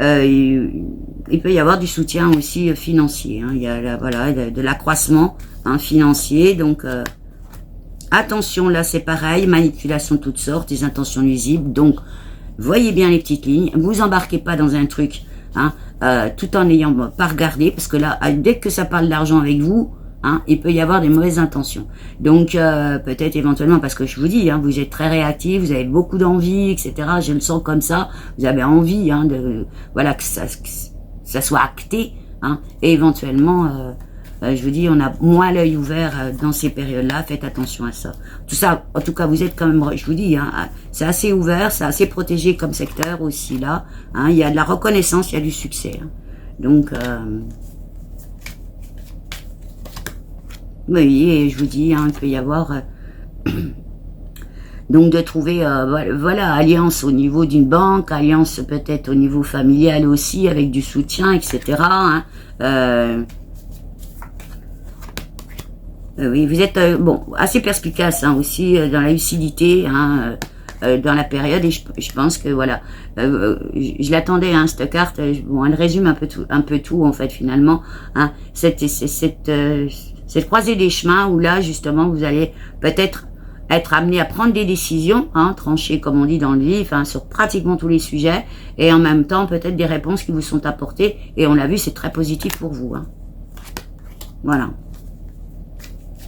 il peut y avoir du soutien aussi financier. Hein. Il y a voilà, de l'accroissement hein, financier. Donc, attention, là, c'est pareil. Manipulation de toutes sortes, des intentions nuisibles. Donc, voyez bien les petites lignes. Vous embarquez pas dans un truc hein, tout en n'ayant pas regardé. Parce que là, dès que ça parle d'argent avec vous, hein, il peut y avoir des mauvaises intentions. Donc, peut-être éventuellement, parce que je vous dis, hein, vous êtes très réactif, vous avez beaucoup d'envie, etc. Je le sens comme ça. Vous avez envie hein, voilà, que ça soit acté. Hein, et éventuellement, je vous dis, on a moins l'œil ouvert dans ces périodes-là. Faites attention à ça. Tout ça, en tout cas, vous êtes quand même, je vous dis, hein, c'est assez ouvert, c'est assez protégé comme secteur aussi là. Hein, il y a de la reconnaissance, il y a du succès. Hein. Donc... oui, et je vous dis, hein, il peut y avoir donc de trouver voilà, alliance au niveau d'une banque, alliance peut-être au niveau familial aussi, avec du soutien, etc. Hein. Oui, vous êtes bon, assez perspicace hein, aussi dans la lucidité, hein, dans la période, et je pense que voilà, je l'attendais, hein, cette carte, bon, elle résume un peu tout en fait finalement, hein, cette croisée des chemins où là justement vous allez peut-être être amené à prendre des décisions, hein, trancher comme on dit dans le livre, hein, sur pratiquement tous les sujets, et en même temps peut-être des réponses qui vous sont apportées, et on l'a vu, c'est très positif pour vous. Hein. Voilà.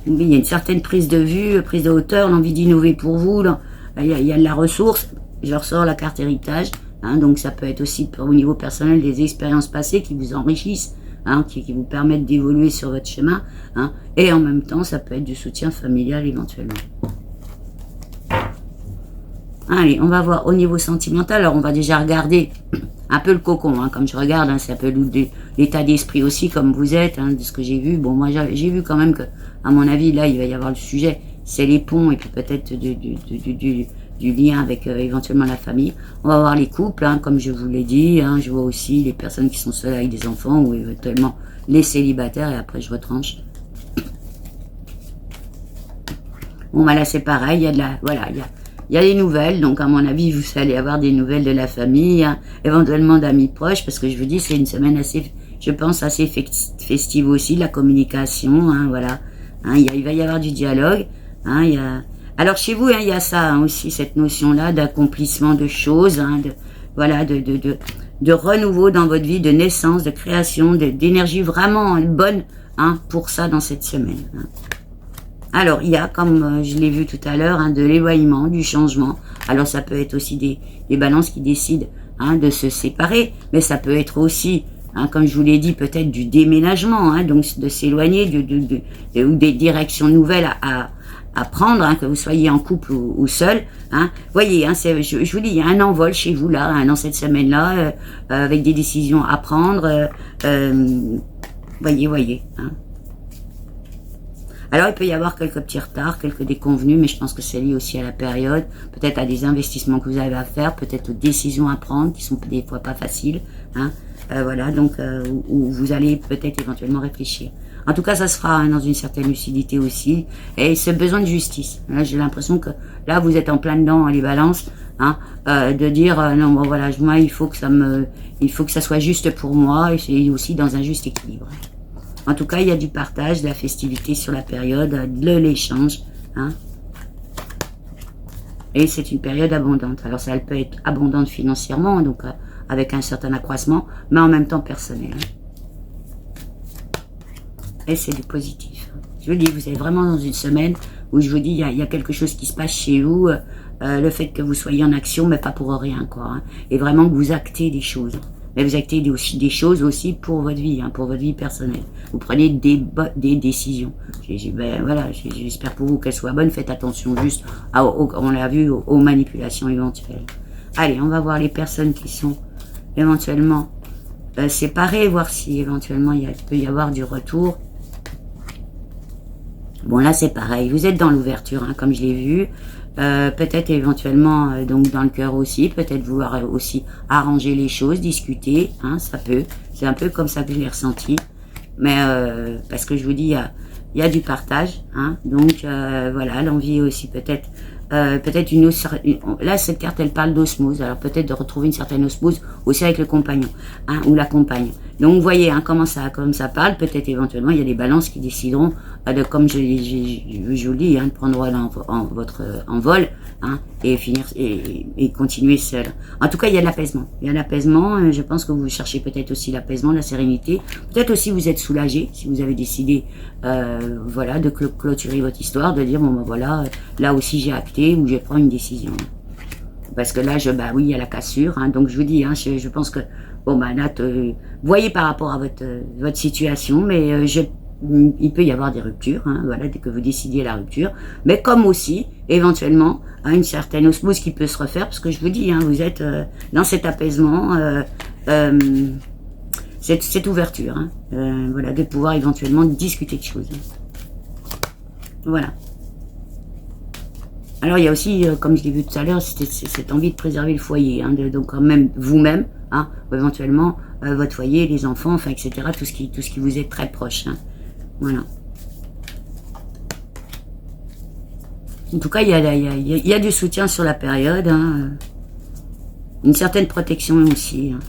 Il y a une certaine prise de vue, prise de hauteur, l'envie d'innover pour vous. Là. Il y a de la ressource. Je ressors la carte héritage. Hein, donc ça peut être aussi au niveau personnel des expériences passées qui vous enrichissent, hein, qui vous permettent d'évoluer sur votre chemin. Hein, et en même temps, ça peut être du soutien familial éventuellement. Allez, on va voir au niveau sentimental. Alors on va déjà regarder un peu le cocon, hein, comme je regarde, hein, c'est un peu l'état d'esprit aussi, comme vous êtes, hein, de ce que j'ai vu. Bon, moi j'ai vu quand même que, à mon avis, là, il va y avoir le sujet, c'est les ponts, et puis peut-être du lien avec éventuellement la famille. On va voir les couples, hein, comme je vous l'ai dit, hein, je vois aussi les personnes qui sont seules avec des enfants, ou éventuellement les célibataires, et après je retranche. Bon, bah là c'est pareil, il y a de la, voilà, il y a des nouvelles, donc à mon avis, vous allez avoir des nouvelles de la famille, hein, éventuellement d'amis proches, parce que je vous dis, c'est une semaine assez, je pense, assez festive aussi, la communication, hein, voilà. Hein, il va y avoir du dialogue. Hein, alors chez vous, hein, il y a ça hein, aussi, cette notion-là d'accomplissement de choses, hein, voilà, de renouveau dans votre vie, de naissance, de création, d'énergie vraiment bonne hein, pour ça dans cette semaine. Hein. Alors, il y a, comme je l'ai vu tout à l'heure, hein, de l'éloignement, du changement. Alors, ça peut être aussi des balances qui décident hein, de se séparer, mais ça peut être aussi, hein, comme je vous l'ai dit, peut-être du déménagement, hein, donc de s'éloigner, ou des directions nouvelles à prendre, hein, que vous soyez en couple ou seul. Hein. Voyez, hein, je vous dis, il y a un envol chez vous, là, hein, dans cette semaine-là, avec des décisions à prendre. Voyez. Hein. Alors, il peut y avoir quelques petits retards, quelques déconvenus, mais je pense que c'est lié aussi à la période, peut-être à des investissements que vous avez à faire, peut-être aux décisions à prendre, qui sont des fois pas faciles, hein, voilà, donc, où vous allez peut-être éventuellement réfléchir. En tout cas, ça se fera hein, dans une certaine lucidité aussi, et ce besoin de justice. Là, j'ai l'impression que, là, vous êtes en plein dedans, les balances, hein, de dire, non, bon, voilà, moi, il faut que ça soit juste pour moi, et c'est aussi dans un juste équilibre. En tout cas, il y a du partage, de la festivité sur la période, de l'échange. Hein. Et c'est une période abondante. Alors ça peut être abondante financièrement, donc avec un certain accroissement, mais en même temps personnel. Et c'est du positif. Je vous dis, vous êtes vraiment dans une semaine où je vous dis, il y a quelque chose qui se passe chez vous, le fait que vous soyez en action, mais pas pour rien, quoi. Hein, et vraiment que vous actez des choses. Mais vous actez aussi des choses aussi pour votre vie, hein, pour votre vie personnelle. Vous prenez des décisions. Ben, voilà, j'espère pour vous qu'elles soient bonnes. Faites attention juste, on l'a vu, aux manipulations éventuelles. Allez, on va voir les personnes qui sont éventuellement séparées, voir si éventuellement il peut y avoir du retour. Bon, là c'est pareil, vous êtes dans l'ouverture, hein, comme je l'ai vu. Peut-être éventuellement donc dans le cœur aussi, peut-être vouloir aussi arranger les choses, discuter, hein, ça peut. C'est un peu comme ça que je l'ai ressenti. Mais parce que je vous dis, il y a du partage, hein, donc voilà, l'envie aussi peut-être là cette carte elle parle d'osmose, alors peut-être de retrouver une certaine osmose aussi avec le compagnon, hein, ou la compagne. Donc vous voyez hein, comme ça parle, peut-être éventuellement il y a des balances qui décideront de, comme je vous le dis, hein, de prendre votre envol, hein, et finir et continuer seul. En tout cas il y a de l'apaisement, je pense que vous cherchez peut-être aussi l'apaisement, la sérénité, peut-être aussi vous êtes soulagé si vous avez décidé voilà, de clôturer votre histoire, de dire bon ben voilà, là aussi j'ai acté ou je prends une décision. Parce que là, bah oui, il y a la cassure, hein, donc je vous dis, hein, je pense que, bon ben là, voyez par rapport à votre situation, mais il peut y avoir des ruptures, hein, voilà, dès que vous décidiez la rupture, mais comme aussi, éventuellement, hein, une certaine osmose qui peut se refaire, parce que je vous dis, hein, vous êtes dans cet apaisement, cette ouverture, hein, voilà, de pouvoir éventuellement discuter de choses. Voilà. Alors il y a aussi, comme je l'ai vu tout à l'heure, cette envie de préserver le foyer, hein, donc quand même vous-même, hein, ou éventuellement votre foyer, les enfants, enfin etc. Tout ce qui vous est très proche. Hein. Voilà. En tout cas, il y a du soutien sur la période, hein, une certaine protection aussi. Hein.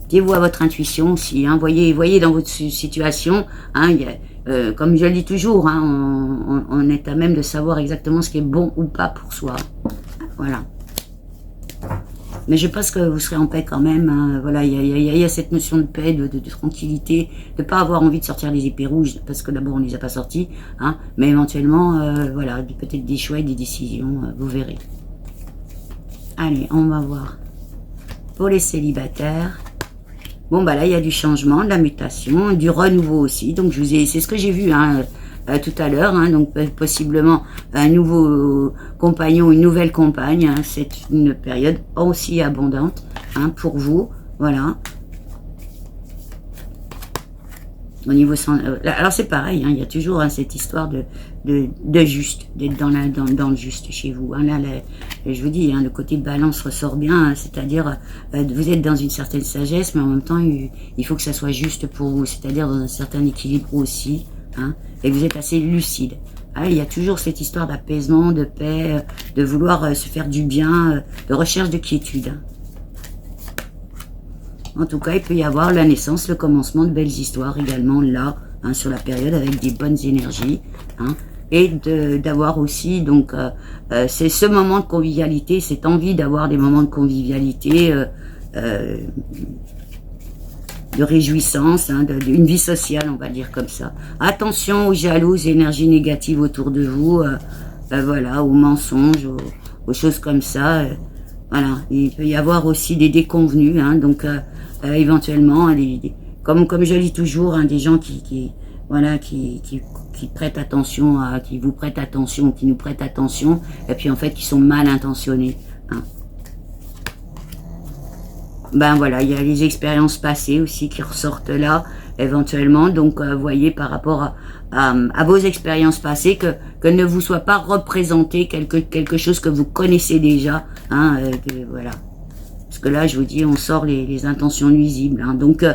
Fiez-vous à votre intuition aussi, hein, voyez dans votre situation, hein, comme je le dis toujours, hein, on est à même de savoir exactement ce qui est bon ou pas pour soi. Voilà. Mais je pense que vous serez en paix quand même. Hein, voilà, il y a cette notion de paix, de tranquillité, de pas avoir envie de sortir les épées rouges, parce que d'abord on les a pas sortis, hein, mais éventuellement, voilà, peut-être des choix et des décisions, vous verrez. Allez, on va voir. Pour les célibataires. Bon, bah là, il y a du changement, de la mutation, du renouveau aussi. Donc, c'est ce que j'ai vu hein, tout à l'heure. Hein, donc, possiblement un nouveau compagnon, une nouvelle compagne. Hein, c'est une période aussi abondante hein, pour vous. Voilà. Au niveau alors c'est pareil, hein, il y a toujours hein, cette histoire de juste, d'être dans le juste chez vous. Hein, là, je vous dis, hein, le côté balance ressort bien, hein, c'est-à-dire vous êtes dans une certaine sagesse, mais en même temps il faut que ça soit juste pour vous, c'est-à-dire dans un certain équilibre aussi, hein, et vous êtes assez lucide. Ah, il y a toujours cette histoire d'apaisement, de paix, de vouloir se faire du bien, de recherche de quiétude. Hein. En tout cas, il peut y avoir la naissance, le commencement de belles histoires également là, hein, sur la période avec des bonnes énergies. Hein, et d'avoir aussi, donc, c'est ce moment de convivialité, cette envie d'avoir des moments de convivialité, de réjouissance, hein, d'une vie sociale, on va dire comme ça. Attention aux jalouses, énergies négatives autour de vous, voilà, aux mensonges, aux choses comme ça. Voilà, il peut y avoir aussi des déconvenus, hein, donc éventuellement, comme je lis toujours, hein, des gens qui prêtent attention, qui vous prêtent attention, qui nous prêtent attention, et puis en fait qui sont mal intentionnés. Hein. Ben voilà, il y a les expériences passées aussi qui ressortent là, éventuellement, donc voyez par rapport à vos expériences passées que ne vous soit pas représenté quelque chose que vous connaissez déjà, hein, voilà. Parce que là, je vous dis, on sort les intentions nuisibles. Hein. Donc,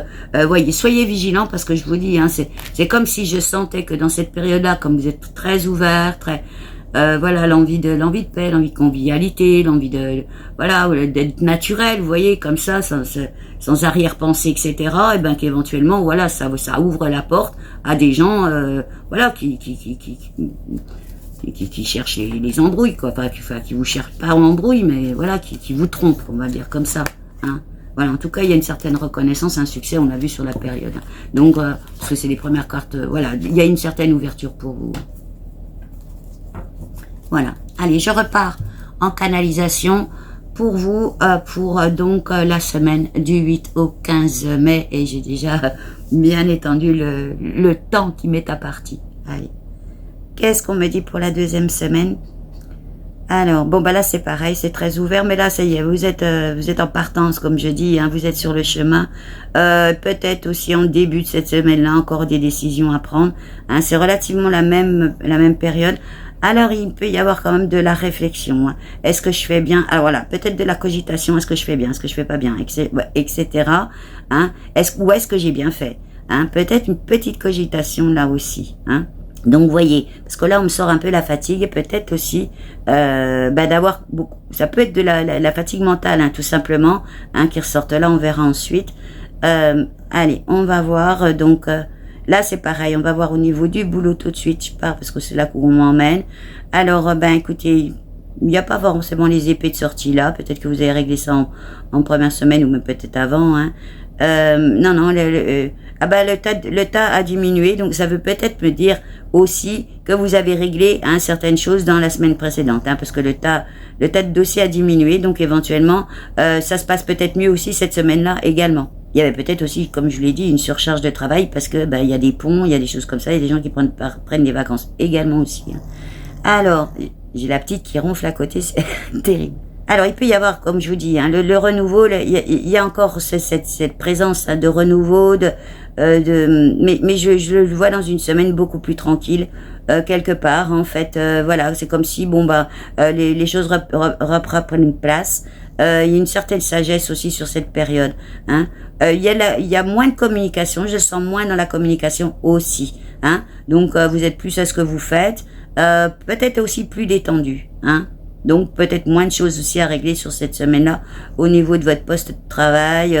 voyez, soyez vigilants parce que je vous dis, hein, c'est comme si je sentais que dans cette période-là, comme vous êtes très ouvert, très, voilà, l'envie de paix, l'envie de convivialité, l'envie de, voilà, d'être naturel, vous voyez, comme ça, sans arrière-pensée, etc. Et ben qu'éventuellement, voilà, ça ouvre la porte à des gens, voilà, qui cherchent les embrouilles, quoi, qui vous cherchent pas en embrouille, mais voilà, qui vous trompent, on va dire comme ça, hein. Voilà, en tout cas, il y a une certaine reconnaissance, un succès, on l'a vu sur la période. Donc, parce que c'est les premières cartes, voilà, il y a une certaine ouverture pour vous. Voilà. Allez, je repars en canalisation pour vous, pour donc la semaine du 8 au 15 mai. Et j'ai déjà bien étendu le temps qui m'est imparti. Allez. Qu'est-ce qu'on me dit pour la deuxième semaine? Alors, bon, bah là, c'est pareil, c'est très ouvert, mais là, ça y est, vous êtes en partance, comme je dis, hein, vous êtes sur le chemin. Peut-être aussi en début de cette semaine-là, encore des décisions à prendre. Hein, c'est relativement la même période. Alors, il peut y avoir quand même de la réflexion. Hein. Est-ce que je fais bien? Alors voilà, peut-être de la cogitation. Est-ce que je fais bien? Est-ce que je fais pas bien? Etc. Hein. Ou est-ce que j'ai bien fait? Hein. Peut-être une petite cogitation là aussi. Hein. Donc, vous voyez, parce que là, on me sort un peu la fatigue et peut-être aussi d'avoir beaucoup. Ça peut être de la fatigue mentale, hein, tout simplement, hein, qui ressortent là. On verra ensuite. Allez, on va voir. Donc, là, c'est pareil. On va voir au niveau du boulot tout de suite. Je pars parce que c'est là qu'on m'emmène. Alors, écoutez, il n'y a pas forcément les épées de sortie là. Peut-être que vous avez réglé ça en première semaine ou même peut-être avant. Hein. Non, le tas a diminué, donc ça veut peut-être me dire aussi que vous avez réglé certaines choses dans la semaine précédente, hein, parce que le tas de dossiers a diminué, donc éventuellement ça se passe peut-être mieux aussi cette semaine-là également. Il y avait peut-être aussi, comme je l'ai dit, une surcharge de travail parce que il y a des ponts, il y a des choses comme ça, il y a des gens qui prennent des vacances également aussi. Hein. Alors, j'ai la petite qui ronfle à côté, c'est terrible. Alors, il peut y avoir, comme je vous dis, hein, le renouveau, il y a encore cette présence de renouveau, mais je le vois dans une semaine beaucoup plus tranquille, quelque part, en fait, voilà, c'est comme si, les choses reprennent place. Il y a une certaine sagesse aussi sur cette période. Hein. Il y a moins de communication, je sens moins dans la communication aussi. Hein. Donc, vous êtes plus à ce que vous faites, peut-être aussi plus détendu, hein. Donc, peut-être moins de choses aussi à régler sur cette semaine-là au niveau de votre poste de travail,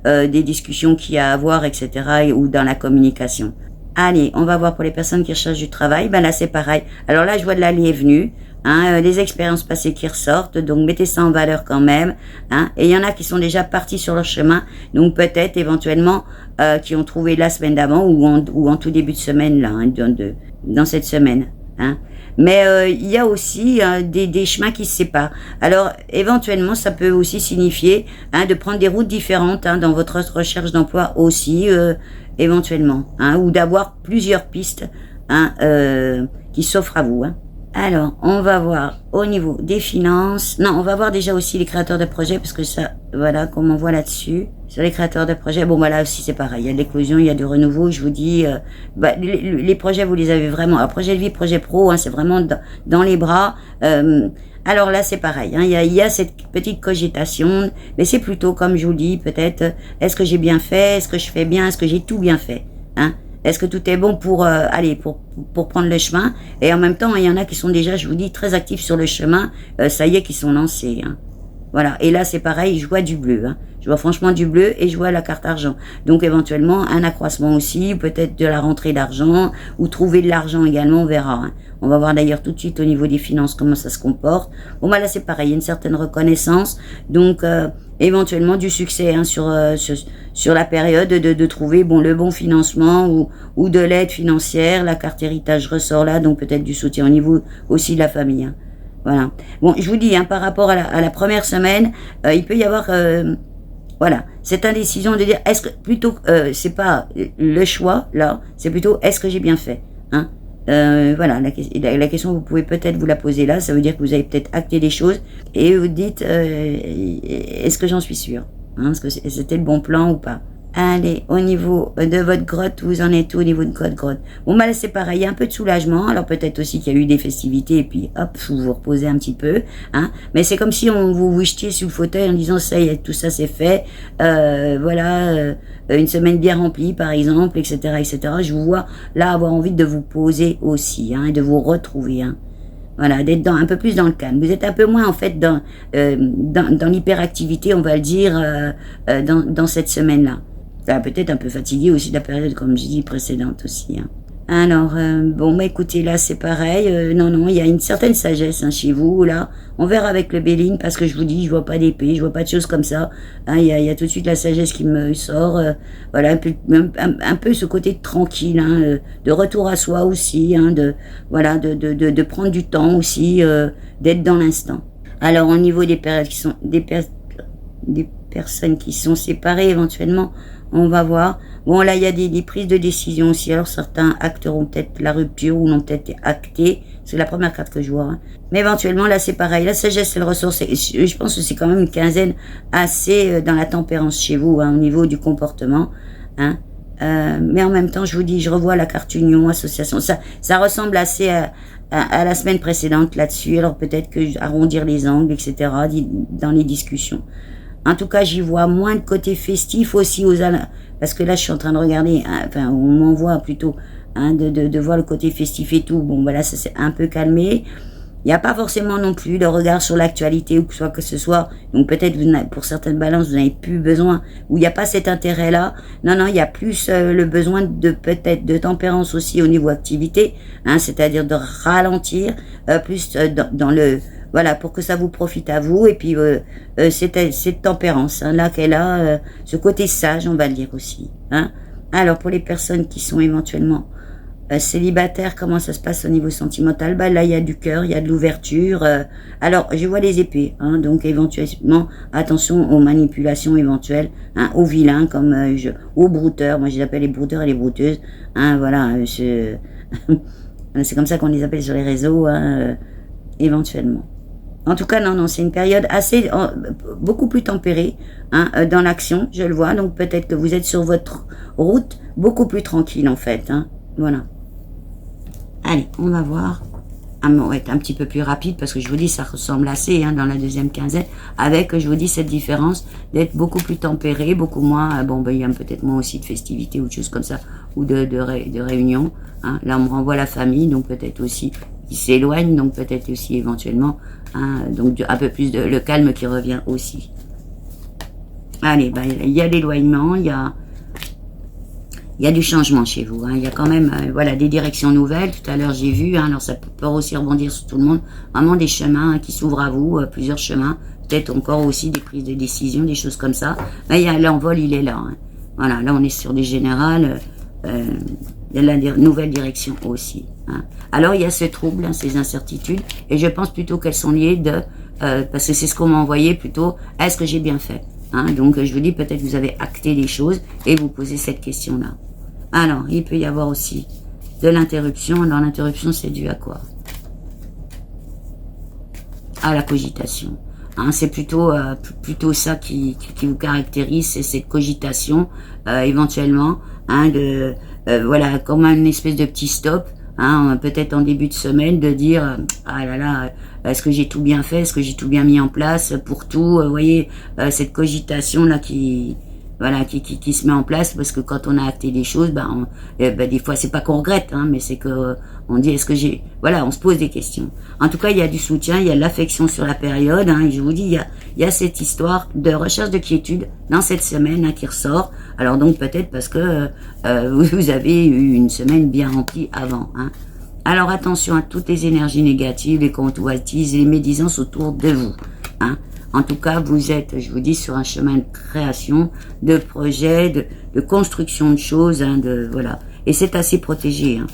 des discussions qu'il y a à avoir, etc. ou dans la communication. Allez, on va voir pour les personnes qui recherchent du travail. Là, c'est pareil. Alors là, je vois de l'aller et venu, hein, les expériences passées qui ressortent. Donc, mettez ça en valeur quand même. Hein, et il y en a qui sont déjà partis sur leur chemin. Donc, peut-être, éventuellement, qui ont trouvé la semaine d'avant ou en tout début de semaine, là, hein, dans cette semaine. Hein. Mais il y a aussi des chemins qui se séparent. Alors, éventuellement, ça peut aussi signifier de prendre des routes différentes dans votre recherche d'emploi aussi, éventuellement. Ou d'avoir plusieurs pistes qui s'offrent à vous. Hein. Alors, on va voir au niveau des finances. Non, on va voir déjà aussi les créateurs de projets, parce que ça, voilà, comme on voit là-dessus. Sur les créateurs de projets, là aussi c'est pareil. Il y a de l'éclosion, il y a du renouveau. Je vous dis, les projets, vous les avez vraiment. Alors, projet de vie, projet pro, c'est vraiment dans les bras. Alors là, c'est pareil. Il y a cette petite cogitation, mais c'est plutôt, comme je vous dis, peut-être, est-ce que j'ai bien fait? Est-ce que je fais bien? Est-ce que j'ai tout bien fait? Est-ce que tout est bon pour pour prendre le chemin? Et en même temps, il y en a qui sont déjà, je vous dis, très actifs sur le chemin. Ça y est, qui sont lancés. Hein. Voilà. Et là, c'est pareil, je vois du bleu. Hein. Je vois franchement du bleu et je vois la carte argent. Donc, éventuellement, un accroissement aussi, peut-être de la rentrée d'argent, ou trouver de l'argent également, on verra. Hein. On va voir d'ailleurs tout de suite au niveau des finances comment ça se comporte. Là, c'est pareil, il y a une certaine reconnaissance. Donc, éventuellement, du succès sur la période de trouver le bon financement ou de l'aide financière. La carte héritage ressort là, donc peut-être du soutien au niveau aussi de la famille. Hein. Voilà. Bon, je vous dis, par rapport à la première semaine, il peut y avoir, cette indécision de dire, est-ce que plutôt, c'est pas le choix là, c'est plutôt, est-ce que j'ai bien fait, hein? Voilà, la question, vous pouvez peut-être vous la poser là, ça veut dire que vous avez peut-être acté des choses et vous dites, est-ce que j'en suis sûr, hein? Est-ce que c'était le bon plan ou pas? Allez, au niveau de votre grotte, vous en êtes où au niveau de votre grotte? Là, c'est pareil, il y a un peu de soulagement. Alors, peut-être aussi qu'il y a eu des festivités et puis, hop, vous vous reposez un petit peu, hein. Mais c'est comme si vous jetiez sur le fauteuil en disant, ça y est, tout ça c'est fait. Une semaine bien remplie, par exemple, etc., etc. Je vous vois là avoir envie de vous poser aussi, hein, et de vous retrouver, hein. Voilà, d'être un peu plus dans le calme. Vous êtes un peu moins en fait dans l'hyperactivité, on va le dire, dans cette semaine-là. Peut-être un peu fatigué aussi de la période, comme je dis, précédente aussi. Hein. Alors, bon, bah écoutez, là c'est pareil. Non, il y a une certaine sagesse hein, chez vous, là. On verra avec le Béline, parce que je vous dis, je vois pas d'épée, je vois pas de choses comme ça. Hein, il y a tout de suite la sagesse qui me sort. Voilà, un peu ce côté tranquille, hein, de retour à soi aussi, hein, voilà, de prendre du temps aussi, d'être dans l'instant. Alors, au niveau des périodes qui sont des personnes qui sont séparées éventuellement, on va voir. Bon, là, il y a des prises de décision aussi. Alors, certains acteront peut-être la rupture ou l'ont peut-être acté. C'est la première carte que je vois. Hein. Mais éventuellement, là, c'est pareil. La sagesse, elle ressort. Je pense que c'est quand même une quinzaine assez dans la tempérance chez vous, hein, au niveau du comportement. Hein. Mais en même temps, je vous dis, je revois la carte union, association. Ça ressemble assez à la semaine précédente là-dessus. Alors, peut-être que arrondir les angles, etc., dans les discussions. En tout cas, j'y vois moins de côté festif aussi parce que là, je suis en train de regarder, hein, enfin, on m'envoie plutôt hein, de voir le côté festif et tout. Bon, voilà, ça s'est un peu calmé. Il n'y a pas forcément non plus de regard sur l'actualité ou que ce soit. Donc peut-être pour certaines balances, vous n'avez plus besoin, où il n'y a pas cet intérêt-là. Non, il y a plus le besoin peut-être de tempérance aussi au niveau activité, hein, c'est-à-dire de ralentir, plus dans le... Voilà, pour que ça vous profite à vous. Et puis, cette tempérance, hein, là qu'elle a, ce côté sage, on va le dire aussi. Hein. Alors, pour les personnes qui sont éventuellement célibataires, comment ça se passe au niveau sentimental? Bah, là, il y a du cœur, il y a de l'ouverture. Alors, je vois les épées. Hein, donc, éventuellement, attention aux manipulations éventuelles, hein, aux vilains, comme aux brouteurs. Moi, je les appelle les brouteurs et les brouteuses. Hein, voilà, c'est comme ça qu'on les appelle sur les réseaux, hein, éventuellement. En tout cas, non, c'est une période beaucoup plus tempérée hein, dans l'action, je le vois. Donc peut-être que vous êtes sur votre route beaucoup plus tranquille en fait. Hein. Voilà. Allez, on va voir. On va être un petit peu plus rapide parce que je vous dis, ça ressemble assez hein, dans la deuxième quinzaine. Avec, je vous dis, cette différence d'être beaucoup plus tempéré, beaucoup moins. Il y a peut-être moins aussi de festivités ou de choses comme ça, ou de réunions. Hein. Là, on me renvoie la famille, donc peut-être aussi qui s'éloigne, donc peut-être aussi éventuellement, hein, donc un peu plus le calme qui revient aussi. Allez, il y a l'éloignement, il y a du changement chez vous. Hein. Il y a quand même voilà, des directions nouvelles. Tout à l'heure, j'ai vu, hein, alors ça peut aussi rebondir sur tout le monde, vraiment des chemins hein, qui s'ouvrent à vous, plusieurs chemins, peut-être encore aussi des prises de décision, des choses comme ça. L'envol, il est là. Hein. Voilà, là, on est sur des générales. Il y a la nouvelle direction aussi. Hein. Alors, il y a ce trouble, hein, ces incertitudes, et je pense plutôt qu'elles sont liées parce que c'est ce qu'on m'a envoyé plutôt, est-ce que j'ai bien fait hein. Donc, je vous dis, peut-être vous avez acté les choses et vous posez cette question-là. Alors, il peut y avoir aussi de l'interruption. Alors, l'interruption, c'est dû à quoi? À la cogitation. Hein, c'est plutôt ça qui vous caractérise, c'est cette cogitation, éventuellement, hein, voilà, comme une espèce de petit stop, hein, peut-être en début de semaine, de dire ah là là, est-ce que j'ai tout bien fait, est-ce que j'ai tout bien mis en place pour tout, vous voyez, cette cogitation là qui se met en place parce que quand on a acté des choses, des fois c'est pas qu'on regrette, hein, mais c'est que on dit est-ce que j'ai, voilà, on se pose des questions. En tout cas, il y a du soutien, il y a de l'affection sur la période, hein, et je vous dis, il y a cette histoire de recherche de quiétude dans cette semaine hein, qui ressort. Alors donc peut-être parce que vous avez eu une semaine bien remplie avant. Hein. Alors attention à toutes les énergies négatives, les convoitises, les médisances autour de vous. Hein. En tout cas, vous êtes, je vous dis, sur un chemin de création, de projet, de construction de choses, hein, voilà. Et c'est assez protégé. Hein.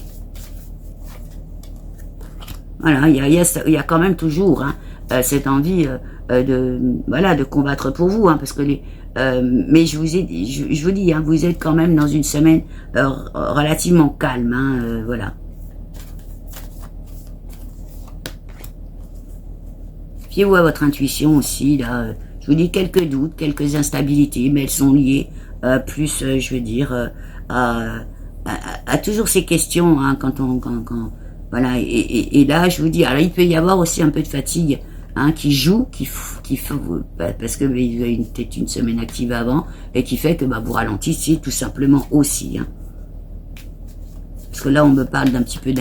Voilà, il y a quand même toujours hein, cette envie de combattre pour vous, hein, parce que mais je vous dis, hein, vous êtes quand même dans une semaine relativement calme, hein, voilà. Fiez-vous à votre intuition aussi, là. Je vous dis quelques doutes, quelques instabilités, mais elles sont liées plus, je veux dire, à toujours ces questions, hein, voilà. Et là, je vous dis, alors il peut y avoir aussi un peu de fatigue, hein, qui joue, parce que vous avez peut-être une semaine active avant, et qui fait que vous ralentissez tout simplement aussi. Hein. Parce que là, on me parle d'un petit peu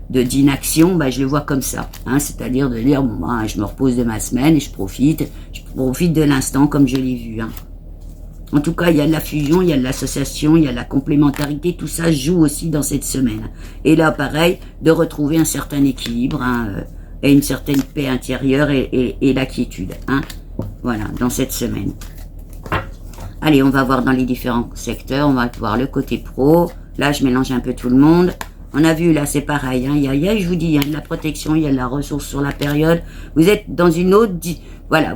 d'inaction, bah, je le vois comme ça, hein, c'est-à-dire de dire, bon, bah, je me repose de ma semaine et je profite de l'instant comme je l'ai vu, hein. En tout cas, il y a de la fusion, il y a de l'association, il y a de la complémentarité, tout ça joue aussi dans cette semaine. Et là, pareil, de retrouver un certain équilibre, hein, et une certaine paix intérieure et la quiétude, hein. Voilà, dans cette semaine. Allez, on va voir dans les différents secteurs, on va voir le côté pro. Là, je mélange un peu tout le monde. On a vu, là, c'est pareil, hein, je vous dis, il y a de la protection, il y a de la ressource sur la période. Vous êtes dans une autre... Voilà,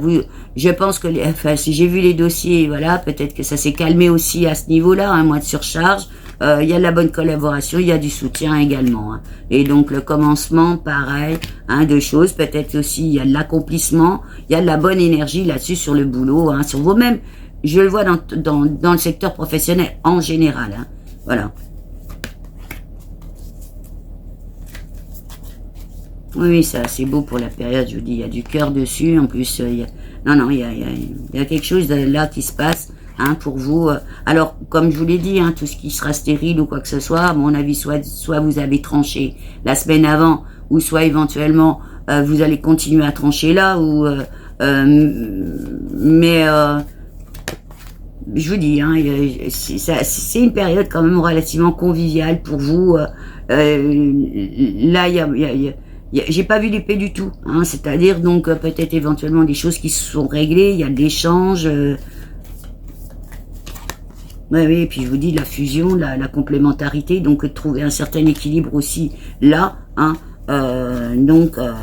je pense que, enfin, si j'ai vu les dossiers, voilà, peut-être que ça s'est calmé aussi à ce niveau-là, un mois de surcharge. Il y a de la bonne collaboration, il y a du soutien également, hein. Et donc, le commencement, pareil, hein, de choses. Peut-être aussi, il y a de l'accomplissement, il y a de la bonne énergie là-dessus sur le boulot, hein, sur vous-même. Je le vois dans le secteur professionnel en général, hein. Voilà. Oui, ça, c'est beau pour la période, je vous dis, il y a du cœur dessus, en plus, il y a quelque chose là qui se passe, hein, pour vous. Alors, comme je vous l'ai dit, hein, tout ce qui sera stérile ou quoi que ce soit, à mon avis, soit vous avez tranché la semaine avant, ou soit éventuellement, vous allez continuer à trancher là, ou, je vous dis, hein, c'est une période quand même relativement conviviale pour vous. Là, j'ai pas vu l'épée du tout, hein, c'est-à-dire donc peut-être éventuellement des choses qui se sont réglées, il y a de l'échange. Oui, et puis je vous dis la fusion, la complémentarité, donc trouver un certain équilibre aussi là, hein.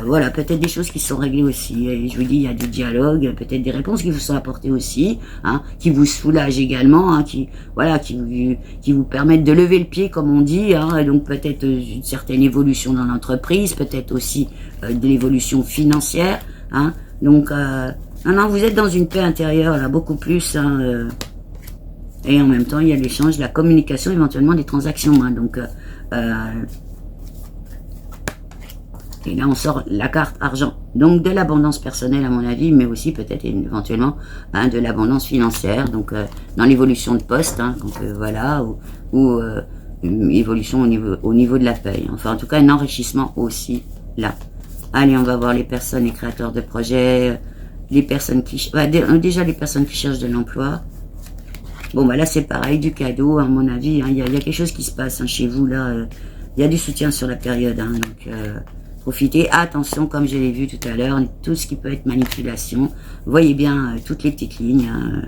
Voilà, peut-être des choses qui sont réglées aussi. Et je vous dis, il y a des dialogues, peut-être des réponses qui vous sont apportées aussi, hein, qui vous soulagent également, hein, qui vous permettent de lever le pied, comme on dit, hein, donc peut-être une certaine évolution dans l'entreprise, peut-être aussi de l'évolution financière, hein. Donc, non, vous êtes dans une paix intérieure, là, beaucoup plus, hein, et en même temps, il y a l'échange, la communication, éventuellement des transactions, hein, donc, et là, on sort la carte argent. Donc, de l'abondance personnelle, à mon avis, mais aussi peut-être éventuellement, hein, de l'abondance financière. Donc, dans l'évolution de poste, hein, donc, voilà, ou une évolution au niveau de la paye. Enfin, en tout cas, un enrichissement aussi là. Allez, on va voir les personnes, les créateurs de projets, les personnes qui... déjà, les personnes qui cherchent de l'emploi. Bon, bah là, c'est pareil, du cadeau, à mon avis. Hein, il y a quelque chose qui se passe, hein, chez vous, là. Il y a du soutien sur la période, hein, donc... profitez, attention, comme je l'ai vu tout à l'heure, tout ce qui peut être manipulation. Voyez bien toutes les petites lignes, hein,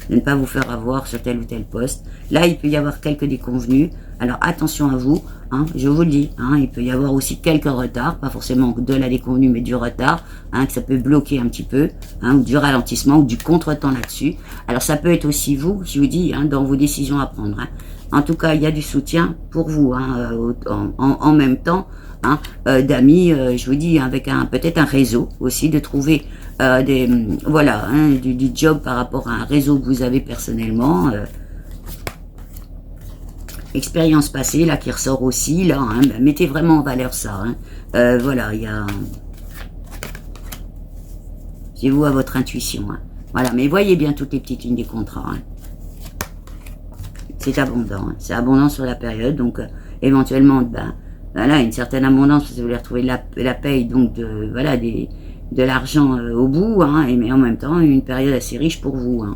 de ne pas vous faire avoir sur tel ou tel poste. Là, il peut y avoir quelques déconvenus. Alors, attention à vous, hein, je vous le dis. Hein, il peut y avoir aussi quelques retards, pas forcément de la déconvenue, mais du retard, hein, que ça peut bloquer un petit peu, hein, ou du ralentissement, ou du contretemps là-dessus. Alors, ça peut être aussi vous, je vous dis, hein, dans vos décisions à prendre, hein. En tout cas, il y a du soutien pour vous, hein, en même temps, hein, d'amis, je vous dis, avec peut-être un réseau aussi, de trouver voilà, hein, du job par rapport à un réseau que vous avez personnellement. Expérience passée, là, qui ressort aussi, là, hein, bah, mettez vraiment en valeur ça. Hein. Voilà, il y a... C'est vous à votre intuition. Hein. Voilà, mais voyez bien toutes les petites lignes des contrats. Hein. C'est abondant, hein. C'est abondant sur la période, donc éventuellement, ben, voilà, une certaine abondance, parce que vous voulez retrouver la paye, donc de l'argent au bout, hein, mais en même temps, une période assez riche pour vous. Hein.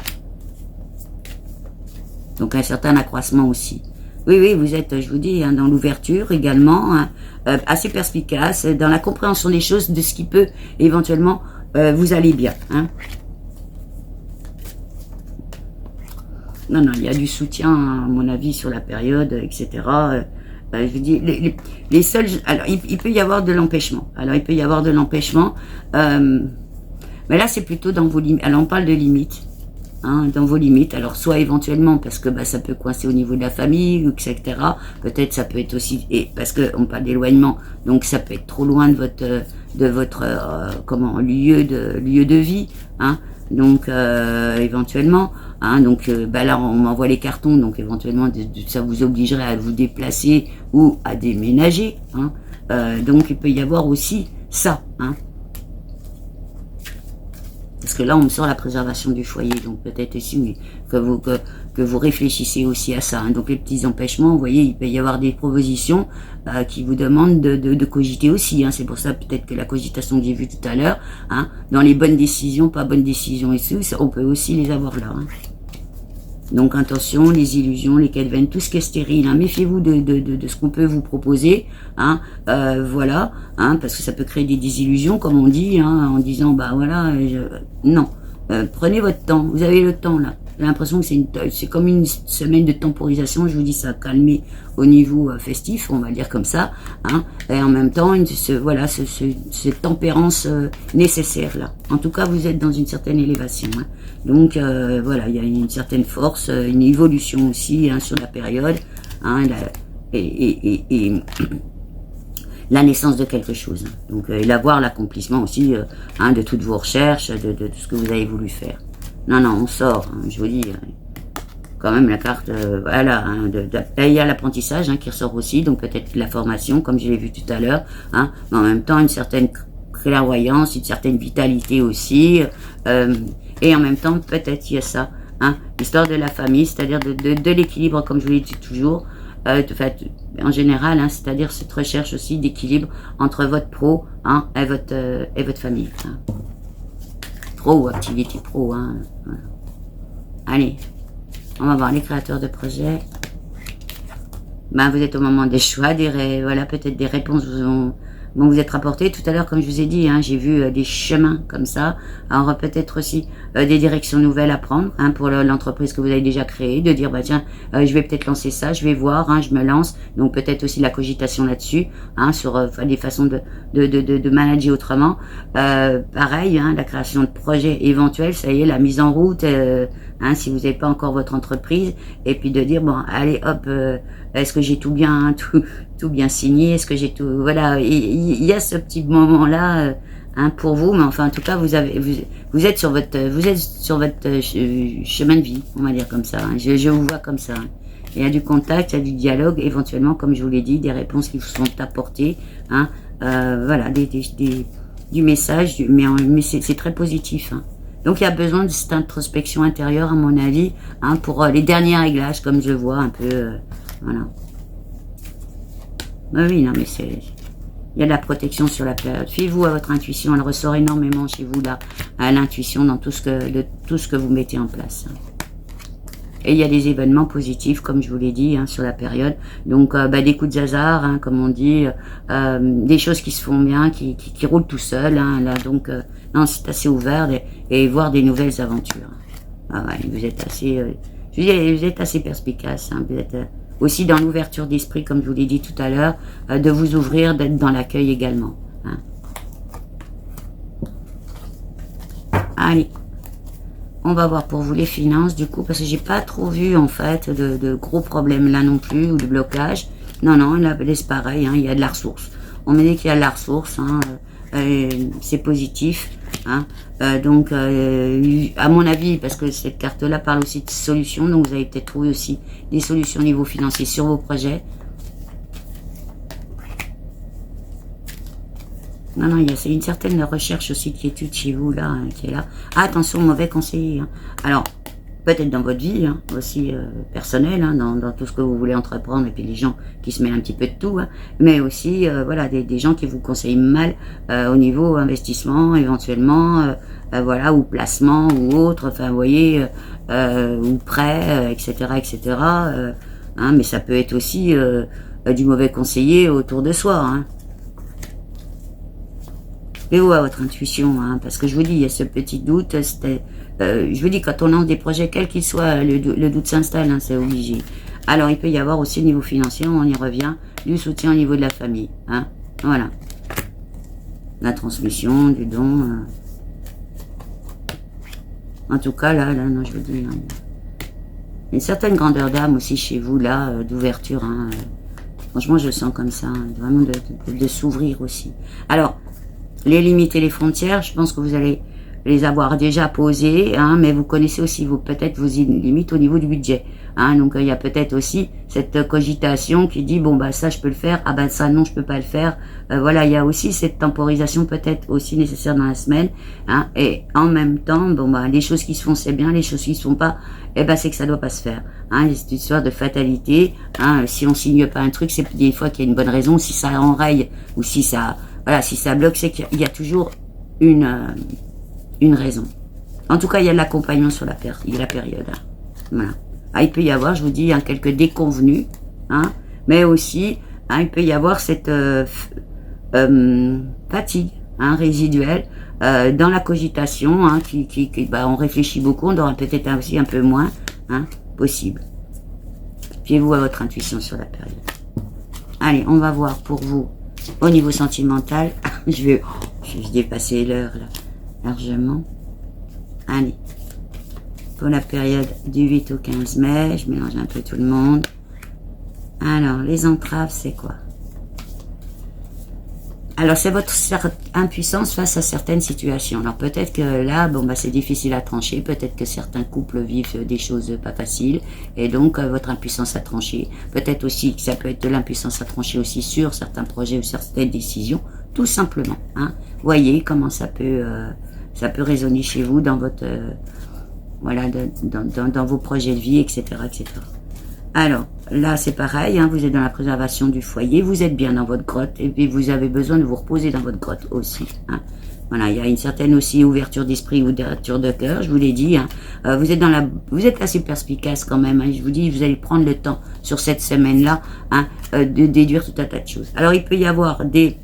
Donc un certain accroissement aussi. Oui, vous êtes, je vous dis, hein, dans l'ouverture également, hein, assez perspicace, dans la compréhension des choses, de ce qui peut éventuellement vous aller bien. Hein. Non, il y a du soutien, à mon avis, sur la période, etc. Je vous dis, les seuls... Alors, il peut y avoir de l'empêchement. Mais là, c'est plutôt dans vos limites. Alors, on parle de limites. Hein, dans vos limites. Alors, soit éventuellement, parce que ça peut coincer au niveau de la famille, etc. Peut-être, ça peut être aussi... parce qu'on parle d'éloignement, donc ça peut être trop loin de votre lieu de vie. Hein. Donc, éventuellement... Hein, donc là on m'envoie les cartons, donc éventuellement ça vous obligerait à vous déplacer ou à déménager. Hein. Donc il peut y avoir aussi ça. Hein. Parce que là, on me sort la préservation du foyer, donc peut-être aussi que vous réfléchissez aussi à ça. Hein. Donc les petits empêchements, vous voyez, il peut y avoir des propositions qui vous demandent de cogiter aussi. Hein. C'est pour ça peut-être que la cogitation que j'ai vue tout à l'heure, hein, dans les bonnes décisions, pas bonnes décisions et tout, on peut aussi les avoir là. Hein. Donc attention, les illusions, les quêtes vaines, tout ce qui est stérile, hein, méfiez-vous de ce qu'on peut vous proposer, hein, voilà, hein, parce que ça peut créer des désillusions, comme on dit, hein, en disant, bah voilà, non, prenez votre temps, vous avez le temps là. J'ai l'impression que c'est comme une semaine de temporisation, je vous dis, ça a calmé au niveau festif, on va dire comme ça, hein, et en même temps, voilà, cette tempérance nécessaire là. En tout cas, vous êtes dans une certaine élévation, hein. Donc voilà, il y a une certaine force, une évolution aussi hein, sur la période, hein, et la naissance de quelque chose. Donc et l'avoir l'accomplissement aussi hein, de toutes vos recherches, de tout ce que vous avez voulu faire. Non, non, on sort, hein, je vous dis, quand même la carte, voilà, hein, il y a l'apprentissage hein, qui ressort aussi, donc peut-être la formation, comme je l'ai vu tout à l'heure, hein, mais en même temps une certaine clairvoyance, une certaine vitalité aussi, et en même temps peut-être il y a ça, hein, l'histoire de la famille, c'est-à-dire de l'équilibre, comme je vous l'ai dit toujours, en général, hein, c'est-à-dire cette recherche aussi d'équilibre entre votre pro hein, et votre famille. Hein. Pro ou activité pro. Hein, voilà. Allez, on va voir les créateurs de projets. Ben, vous êtes au moment des choix, voilà, peut-être des réponses vont vous être rapportées. Tout à l'heure, comme je vous ai dit, hein, j'ai vu des chemins comme ça. Alors peut-être aussi des directions nouvelles à prendre hein, pour l'entreprise que vous avez déjà créée, de dire bah tiens, je vais peut-être lancer ça, je vais voir, hein, je me lance. Donc peut-être aussi la cogitation là-dessus, hein, sur des façons de manager autrement. Pareil, hein, la création de projets éventuels, ça y est, la mise en route. Hein, si vous n'avez pas encore votre entreprise, et puis de dire bon, allez hop, est-ce que j'ai tout bien signé, est-ce que j'ai tout, voilà, il y a ce petit moment là hein, pour vous, mais enfin en tout cas vous êtes sur votre chemin de vie, on va dire comme ça. Hein. Je vous vois comme ça. Hein. Il y a du contact, il y a du dialogue, éventuellement, comme je vous l'ai dit, des réponses qui vous sont apportées, hein, voilà, du message, mais c'est très positif. Hein. Donc il y a besoin de cette introspection intérieure, à mon avis, hein, pour les derniers réglages, comme je vois un peu, voilà. Ben oui, non, mais il y a de la protection sur la période. Fiez-vous à votre intuition, elle ressort énormément chez vous là, à l'intuition dans tout ce que vous mettez en place. Et il y a des événements positifs, comme je vous l'ai dit, hein, sur la période. Donc, des coups de hasard, hein, comme on dit, des choses qui se font bien, qui roulent tout seul. Hein, là, donc, non, c'est assez ouvert et voir des nouvelles aventures. Ah ouais, vous êtes assez, je veux dire, vous êtes assez perspicace. Hein, vous êtes aussi dans l'ouverture d'esprit, comme je vous l'ai dit tout à l'heure, de vous ouvrir, d'être dans l'accueil également. Hein. Allez. On va voir pour vous les finances, du coup, parce que j'ai pas trop vu, en fait, de gros problèmes là non plus, ou de blocage. Non, non, là, c'est pareil, hein, il y a de la ressource. On me dit qu'il y a de la ressource, hein, c'est positif. Hein, donc, à mon avis, parce que cette carte-là parle aussi de solutions, donc vous avez peut-être trouvé aussi des solutions au niveau financier sur vos projets. Non, non, c'est une certaine recherche aussi qui est toute chez vous, là, hein, qui est là. Ah, attention, mauvais conseiller. Hein. Alors, peut-être dans votre vie, hein, aussi personnelle, hein, dans tout ce que vous voulez entreprendre, et puis les gens qui se mêlent un petit peu de tout, hein, mais aussi, voilà, des gens qui vous conseillent mal au niveau investissement, éventuellement, voilà, ou placement, ou autre, enfin, vous voyez, ou prêt, etc., etc., hein, mais ça peut être aussi du mauvais conseiller autour de soi, hein. Et où à votre intuition, hein, parce que je vous dis, il y a ce petit doute, je vous dis, quand on lance des projets, quel qu'il soit, le doute s'installe, hein, c'est obligé. Alors, il peut y avoir aussi au niveau financier, on y revient, du soutien au niveau de la famille, hein, voilà. La transmission, du don, en tout cas, là, non, je vous dis, hein, une certaine grandeur d'âme aussi chez vous, là, d'ouverture, hein, franchement, je le sens comme ça, hein, vraiment de s'ouvrir aussi. Alors, les limites et les frontières, je pense que vous allez les avoir déjà posées, hein, mais vous connaissez aussi peut-être vos limites au niveau du budget. Hein, donc il y a peut-être aussi cette cogitation qui dit bon bah ça je peux le faire, ah bah ça non je peux pas le faire. Voilà, il y a aussi cette temporisation peut-être aussi nécessaire dans la semaine. Hein, et en même temps, bon bah les choses qui se font c'est bien, les choses qui se font pas, eh ben c'est que ça doit pas se faire. Hein, c'est une histoire de fatalité. Hein, si on signe pas un truc, c'est des fois qu'il y a une bonne raison. Si ça enraye ou si ça voilà, si ça bloque, c'est qu'il y a toujours une raison. En tout cas, il y a de l'accompagnement sur la période. Hein. Voilà. Ah, il peut y avoir, je vous dis, hein, quelques déconvenus, hein, mais aussi, hein, il peut y avoir cette fatigue hein, résiduelle dans la cogitation, hein, bah, on réfléchit beaucoup, on aura peut-être aussi un peu moins, hein, possible. Fiez-vous à votre intuition sur la période. Allez, on va voir pour vous au niveau sentimental. je vais dépasser l'heure là, largement. Allez. Pour la période du 8 au 15 mai, je mélange un peu tout le monde. Alors, les entraves, c'est quoi? Alors, c'est votre impuissance face à certaines situations. Alors, peut-être que là, bon, bah, c'est difficile à trancher. Peut-être que certains couples vivent des choses pas faciles. Et donc, votre impuissance à trancher. Peut-être aussi que ça peut être de l'impuissance à trancher aussi sur certains projets ou certaines décisions. Tout simplement. Hein. Voyez comment ça peut résonner chez vous dans votre... voilà, dans vos projets de vie, etc., etc. Alors, là, c'est pareil, hein, vous êtes dans la préservation du foyer, vous êtes bien dans votre grotte, et puis vous avez besoin de vous reposer dans votre grotte aussi. Hein. Voilà, il y a une certaine aussi ouverture d'esprit, ouverture de cœur, je vous l'ai dit. Hein. Vous êtes assez perspicace quand même. Hein, je vous dis, vous allez prendre le temps sur cette semaine-là hein, de déduire tout un tas de choses. Alors, il peut y avoir des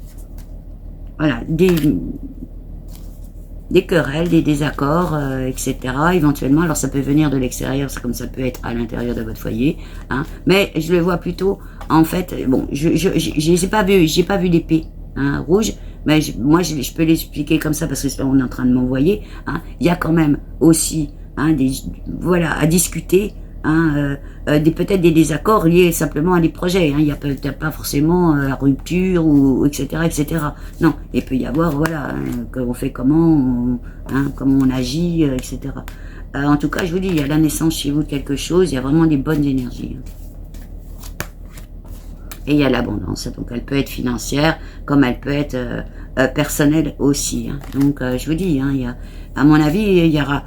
querelles, des désaccords, etc. Éventuellement, alors ça peut venir de l'extérieur, c'est comme ça peut être à l'intérieur de votre foyer, hein. Mais je le vois plutôt, en fait, bon, j'ai pas vu l'épée hein, rouge, mais moi je peux l'expliquer comme ça parce que on est en train de m'envoyer. Hein. Il y a quand même aussi, hein, voilà, à discuter. Hein, peut-être des désaccords liés simplement à des projets. Hein. Il n'y a peut-être pas forcément la rupture ou etc. etc. Non, il peut y avoir voilà qu'on fait comment on agit, etc. En tout cas, je vous dis, il y a la naissance chez vous de quelque chose. Il y a vraiment des bonnes énergies. Hein. Et il y a l'abondance. Donc elle peut être financière, comme elle peut être personnelle aussi. Hein. Donc je vous dis, hein, il y a, à mon avis, il y aura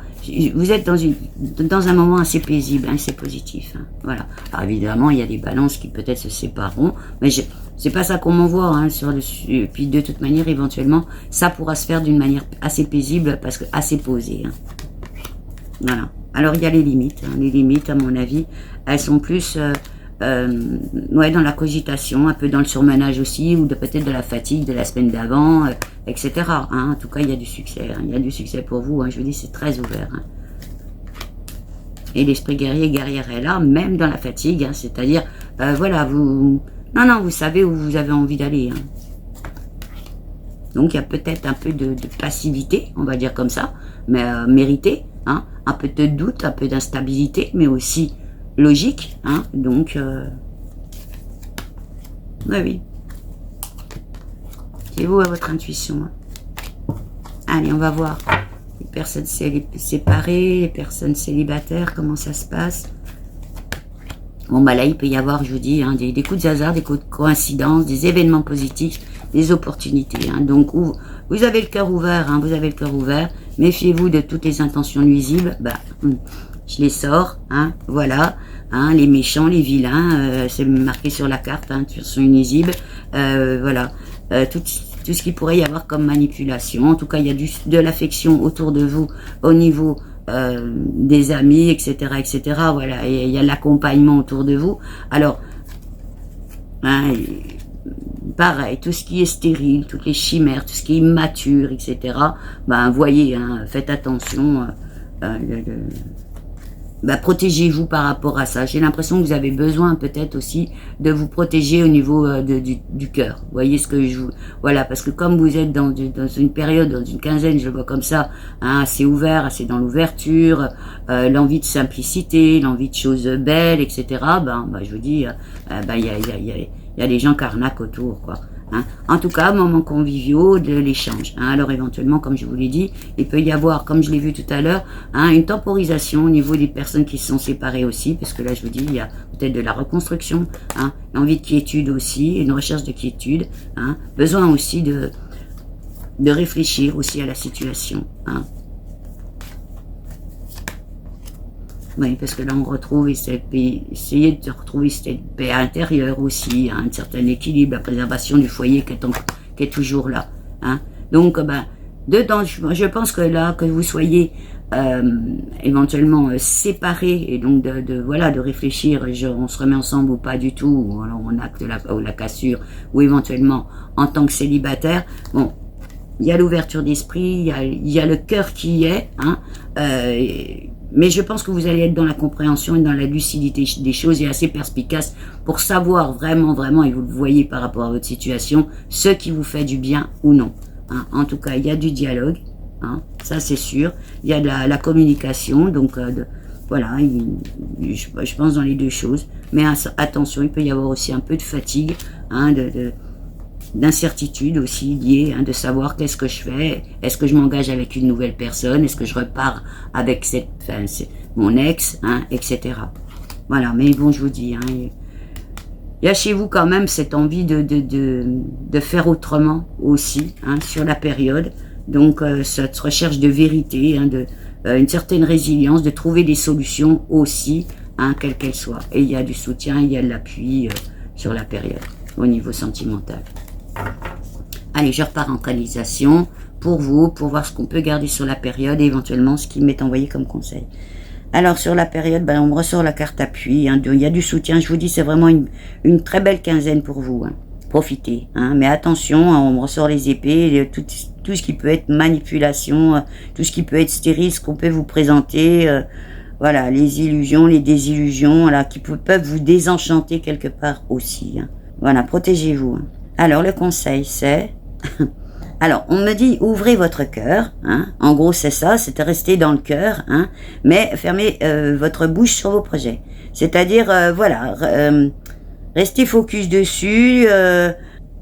vous êtes dans un moment assez paisible, hein, c'est positif. Hein, voilà. Alors évidemment, il y a des balances qui peut-être se sépareront, mais c'est pas ça qu'on m'envoie. Hein, puis de toute manière, éventuellement, ça pourra se faire d'une manière assez paisible, parce que assez posée. Hein. Voilà. Alors il y a les limites. Hein, les limites, à mon avis, elles sont plus dans la cogitation, un peu dans le surmenage aussi, ou peut-être de la fatigue de la semaine d'avant, etc. Hein. En tout cas, il y a du succès. Hein. Il y a du succès pour vous. Hein. Je vous dis, c'est très ouvert. Hein. Et l'esprit guerrière est là, même dans la fatigue. Hein. C'est-à-dire, voilà, vous savez où vous avez envie d'aller. Hein. Donc, il y a peut-être un peu de passivité, on va dire comme ça, mais méritée. Hein. Un peu de doute, un peu d'instabilité, mais aussi logique, hein, donc oui. Fiez-vous à votre intuition. Hein. Allez, on va voir les personnes séparées, les personnes célibataires, comment ça se passe. Bon bah là, il peut y avoir, je vous dis, hein, des coups de hasard, des coups de coïncidence, des événements positifs, des opportunités. Hein. Donc vous avez le cœur ouvert, hein, vous avez le cœur ouvert. Méfiez-vous de toutes les intentions nuisibles. Bah je les sors, hein, voilà, hein, les méchants, les vilains, c'est marqué sur la carte, hein, sont nuisibles, voilà, tout ce qui pourrait y avoir comme manipulation. En tout cas, il y a de l'affection autour de vous au niveau des amis, etc., etc. Voilà, et il y a l'accompagnement autour de vous. Alors, hein, pareil, tout ce qui est stérile, toutes les chimères, tout ce qui est immature, etc. Ben, voyez, hein, faites attention. Protégez-vous par rapport à ça. J'ai l'impression que vous avez besoin peut-être aussi de vous protéger au niveau du cœur. Vous voyez ce que je vous... Voilà, parce que comme vous êtes dans une période, dans une quinzaine, je le vois comme ça, hein, assez ouvert, assez dans l'ouverture, l'envie de simplicité, l'envie de choses belles, etc. Je vous dis, il y a des gens qui arnaquent autour, quoi. Hein. En tout cas, moments conviviaux de l'échange. Hein. Alors éventuellement, comme je vous l'ai dit, il peut y avoir, comme je l'ai vu tout à l'heure, hein, une temporisation au niveau des personnes qui se sont séparées aussi, parce que là, je vous dis, il y a peut-être de la reconstruction, hein, envie de quiétude aussi, une recherche de quiétude, hein, besoin aussi de réfléchir aussi à la situation. Hein. Oui, parce que là, on retrouve essayer de retrouver cette paix intérieure aussi, hein, un certain équilibre, la préservation du foyer qui est toujours là. Hein. Donc, dedans, je pense que là, que vous soyez éventuellement séparés, et donc voilà, de réfléchir, on se remet ensemble ou pas du tout, ou alors on acte la cassure, ou éventuellement en tant que célibataire, bon, il y a l'ouverture d'esprit, il y a le cœur qui y est, hein, mais je pense que vous allez être dans la compréhension et dans la lucidité des choses et assez perspicace pour savoir vraiment, et vous le voyez par rapport à votre situation, ce qui vous fait du bien ou non. Hein. En tout cas, il y a du dialogue, hein, ça c'est sûr. Il y a de la communication, donc voilà, je pense dans les deux choses. Mais attention, il peut y avoir aussi un peu de fatigue, hein, d'incertitude aussi liée, hein, de savoir qu'est-ce que je fais, est-ce que je m'engage avec une nouvelle personne, est-ce que je repars avec mon ex, hein, etc. Voilà, mais bon, je vous dis, hein, il y a chez vous quand même cette envie de faire autrement aussi, hein, sur la période, donc cette recherche de vérité, hein, une certaine résilience, de trouver des solutions aussi, hein, quelles qu'elles soient. Et il y a du soutien, il y a de l'appui sur la période, au niveau sentimental. Allez, je repars en canalisation pour vous, pour voir ce qu'on peut garder sur la période et éventuellement ce qui m'est envoyé comme conseil. Alors, sur la période, on me ressort la carte appui, hein, il y a du soutien, je vous dis, c'est vraiment une très belle quinzaine pour vous. Hein. Profitez, hein, mais attention, on me ressort les épées, tout ce qui peut être manipulation, tout ce qui peut être stérile, ce qu'on peut vous présenter, voilà, les illusions, les désillusions, voilà, qui peuvent vous désenchanter quelque part aussi. Hein. Voilà, protégez-vous. Hein. Alors, le conseil, c'est... Alors, on me dit, ouvrez votre cœur. Hein. En gros, c'est ça, c'est rester dans le cœur, hein, mais fermez votre bouche sur vos projets. C'est-à-dire, voilà, restez focus dessus,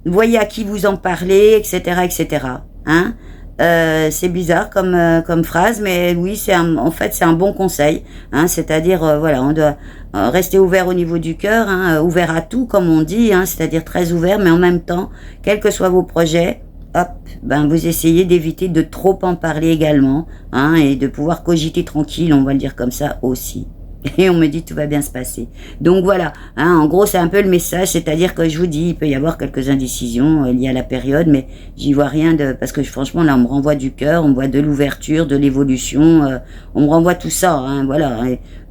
voyez à qui vous en parlez, etc., etc. Hein. C'est bizarre comme phrase, mais oui, en fait, c'est un bon conseil. Hein, c'est-à-dire, voilà, on doit rester ouvert au niveau du cœur, hein, ouvert à tout, comme on dit, hein, c'est-à-dire très ouvert, mais en même temps, quels que soient vos projets, hop, vous essayez d'éviter de trop en parler également, hein, et de pouvoir cogiter tranquille, on va le dire comme ça aussi. Et on me dit tout va bien se passer. Donc voilà, hein, en gros c'est un peu le message, c'est-à-dire que je vous dis, il peut y avoir quelques indécisions liées à la période, mais j'y vois rien parce que franchement là on me renvoie du cœur, on me voit de l'ouverture, de l'évolution, on me renvoie tout ça, hein, voilà,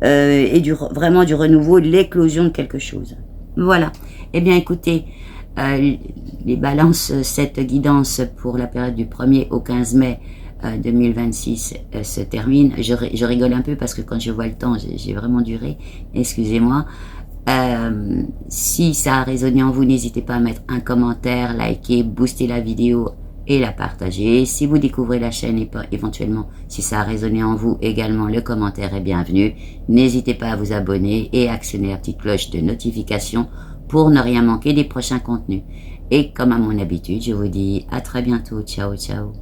et vraiment du renouveau, de l'éclosion de quelque chose. Voilà, eh bien écoutez, les balances, cette guidance pour la période du 1er au 15 mai 2026 se termine. Je rigole un peu parce que quand je vois le temps, j'ai vraiment duré. Excusez-moi. Si ça a résonné en vous, n'hésitez pas à mettre un commentaire, liker, booster la vidéo et la partager. Si vous découvrez la chaîne et éventuellement, si ça a résonné en vous, également le commentaire est bienvenu. N'hésitez pas à vous abonner et actionner la petite cloche de notification pour ne rien manquer des prochains contenus. Et comme à mon habitude, je vous dis à très bientôt. Ciao, ciao.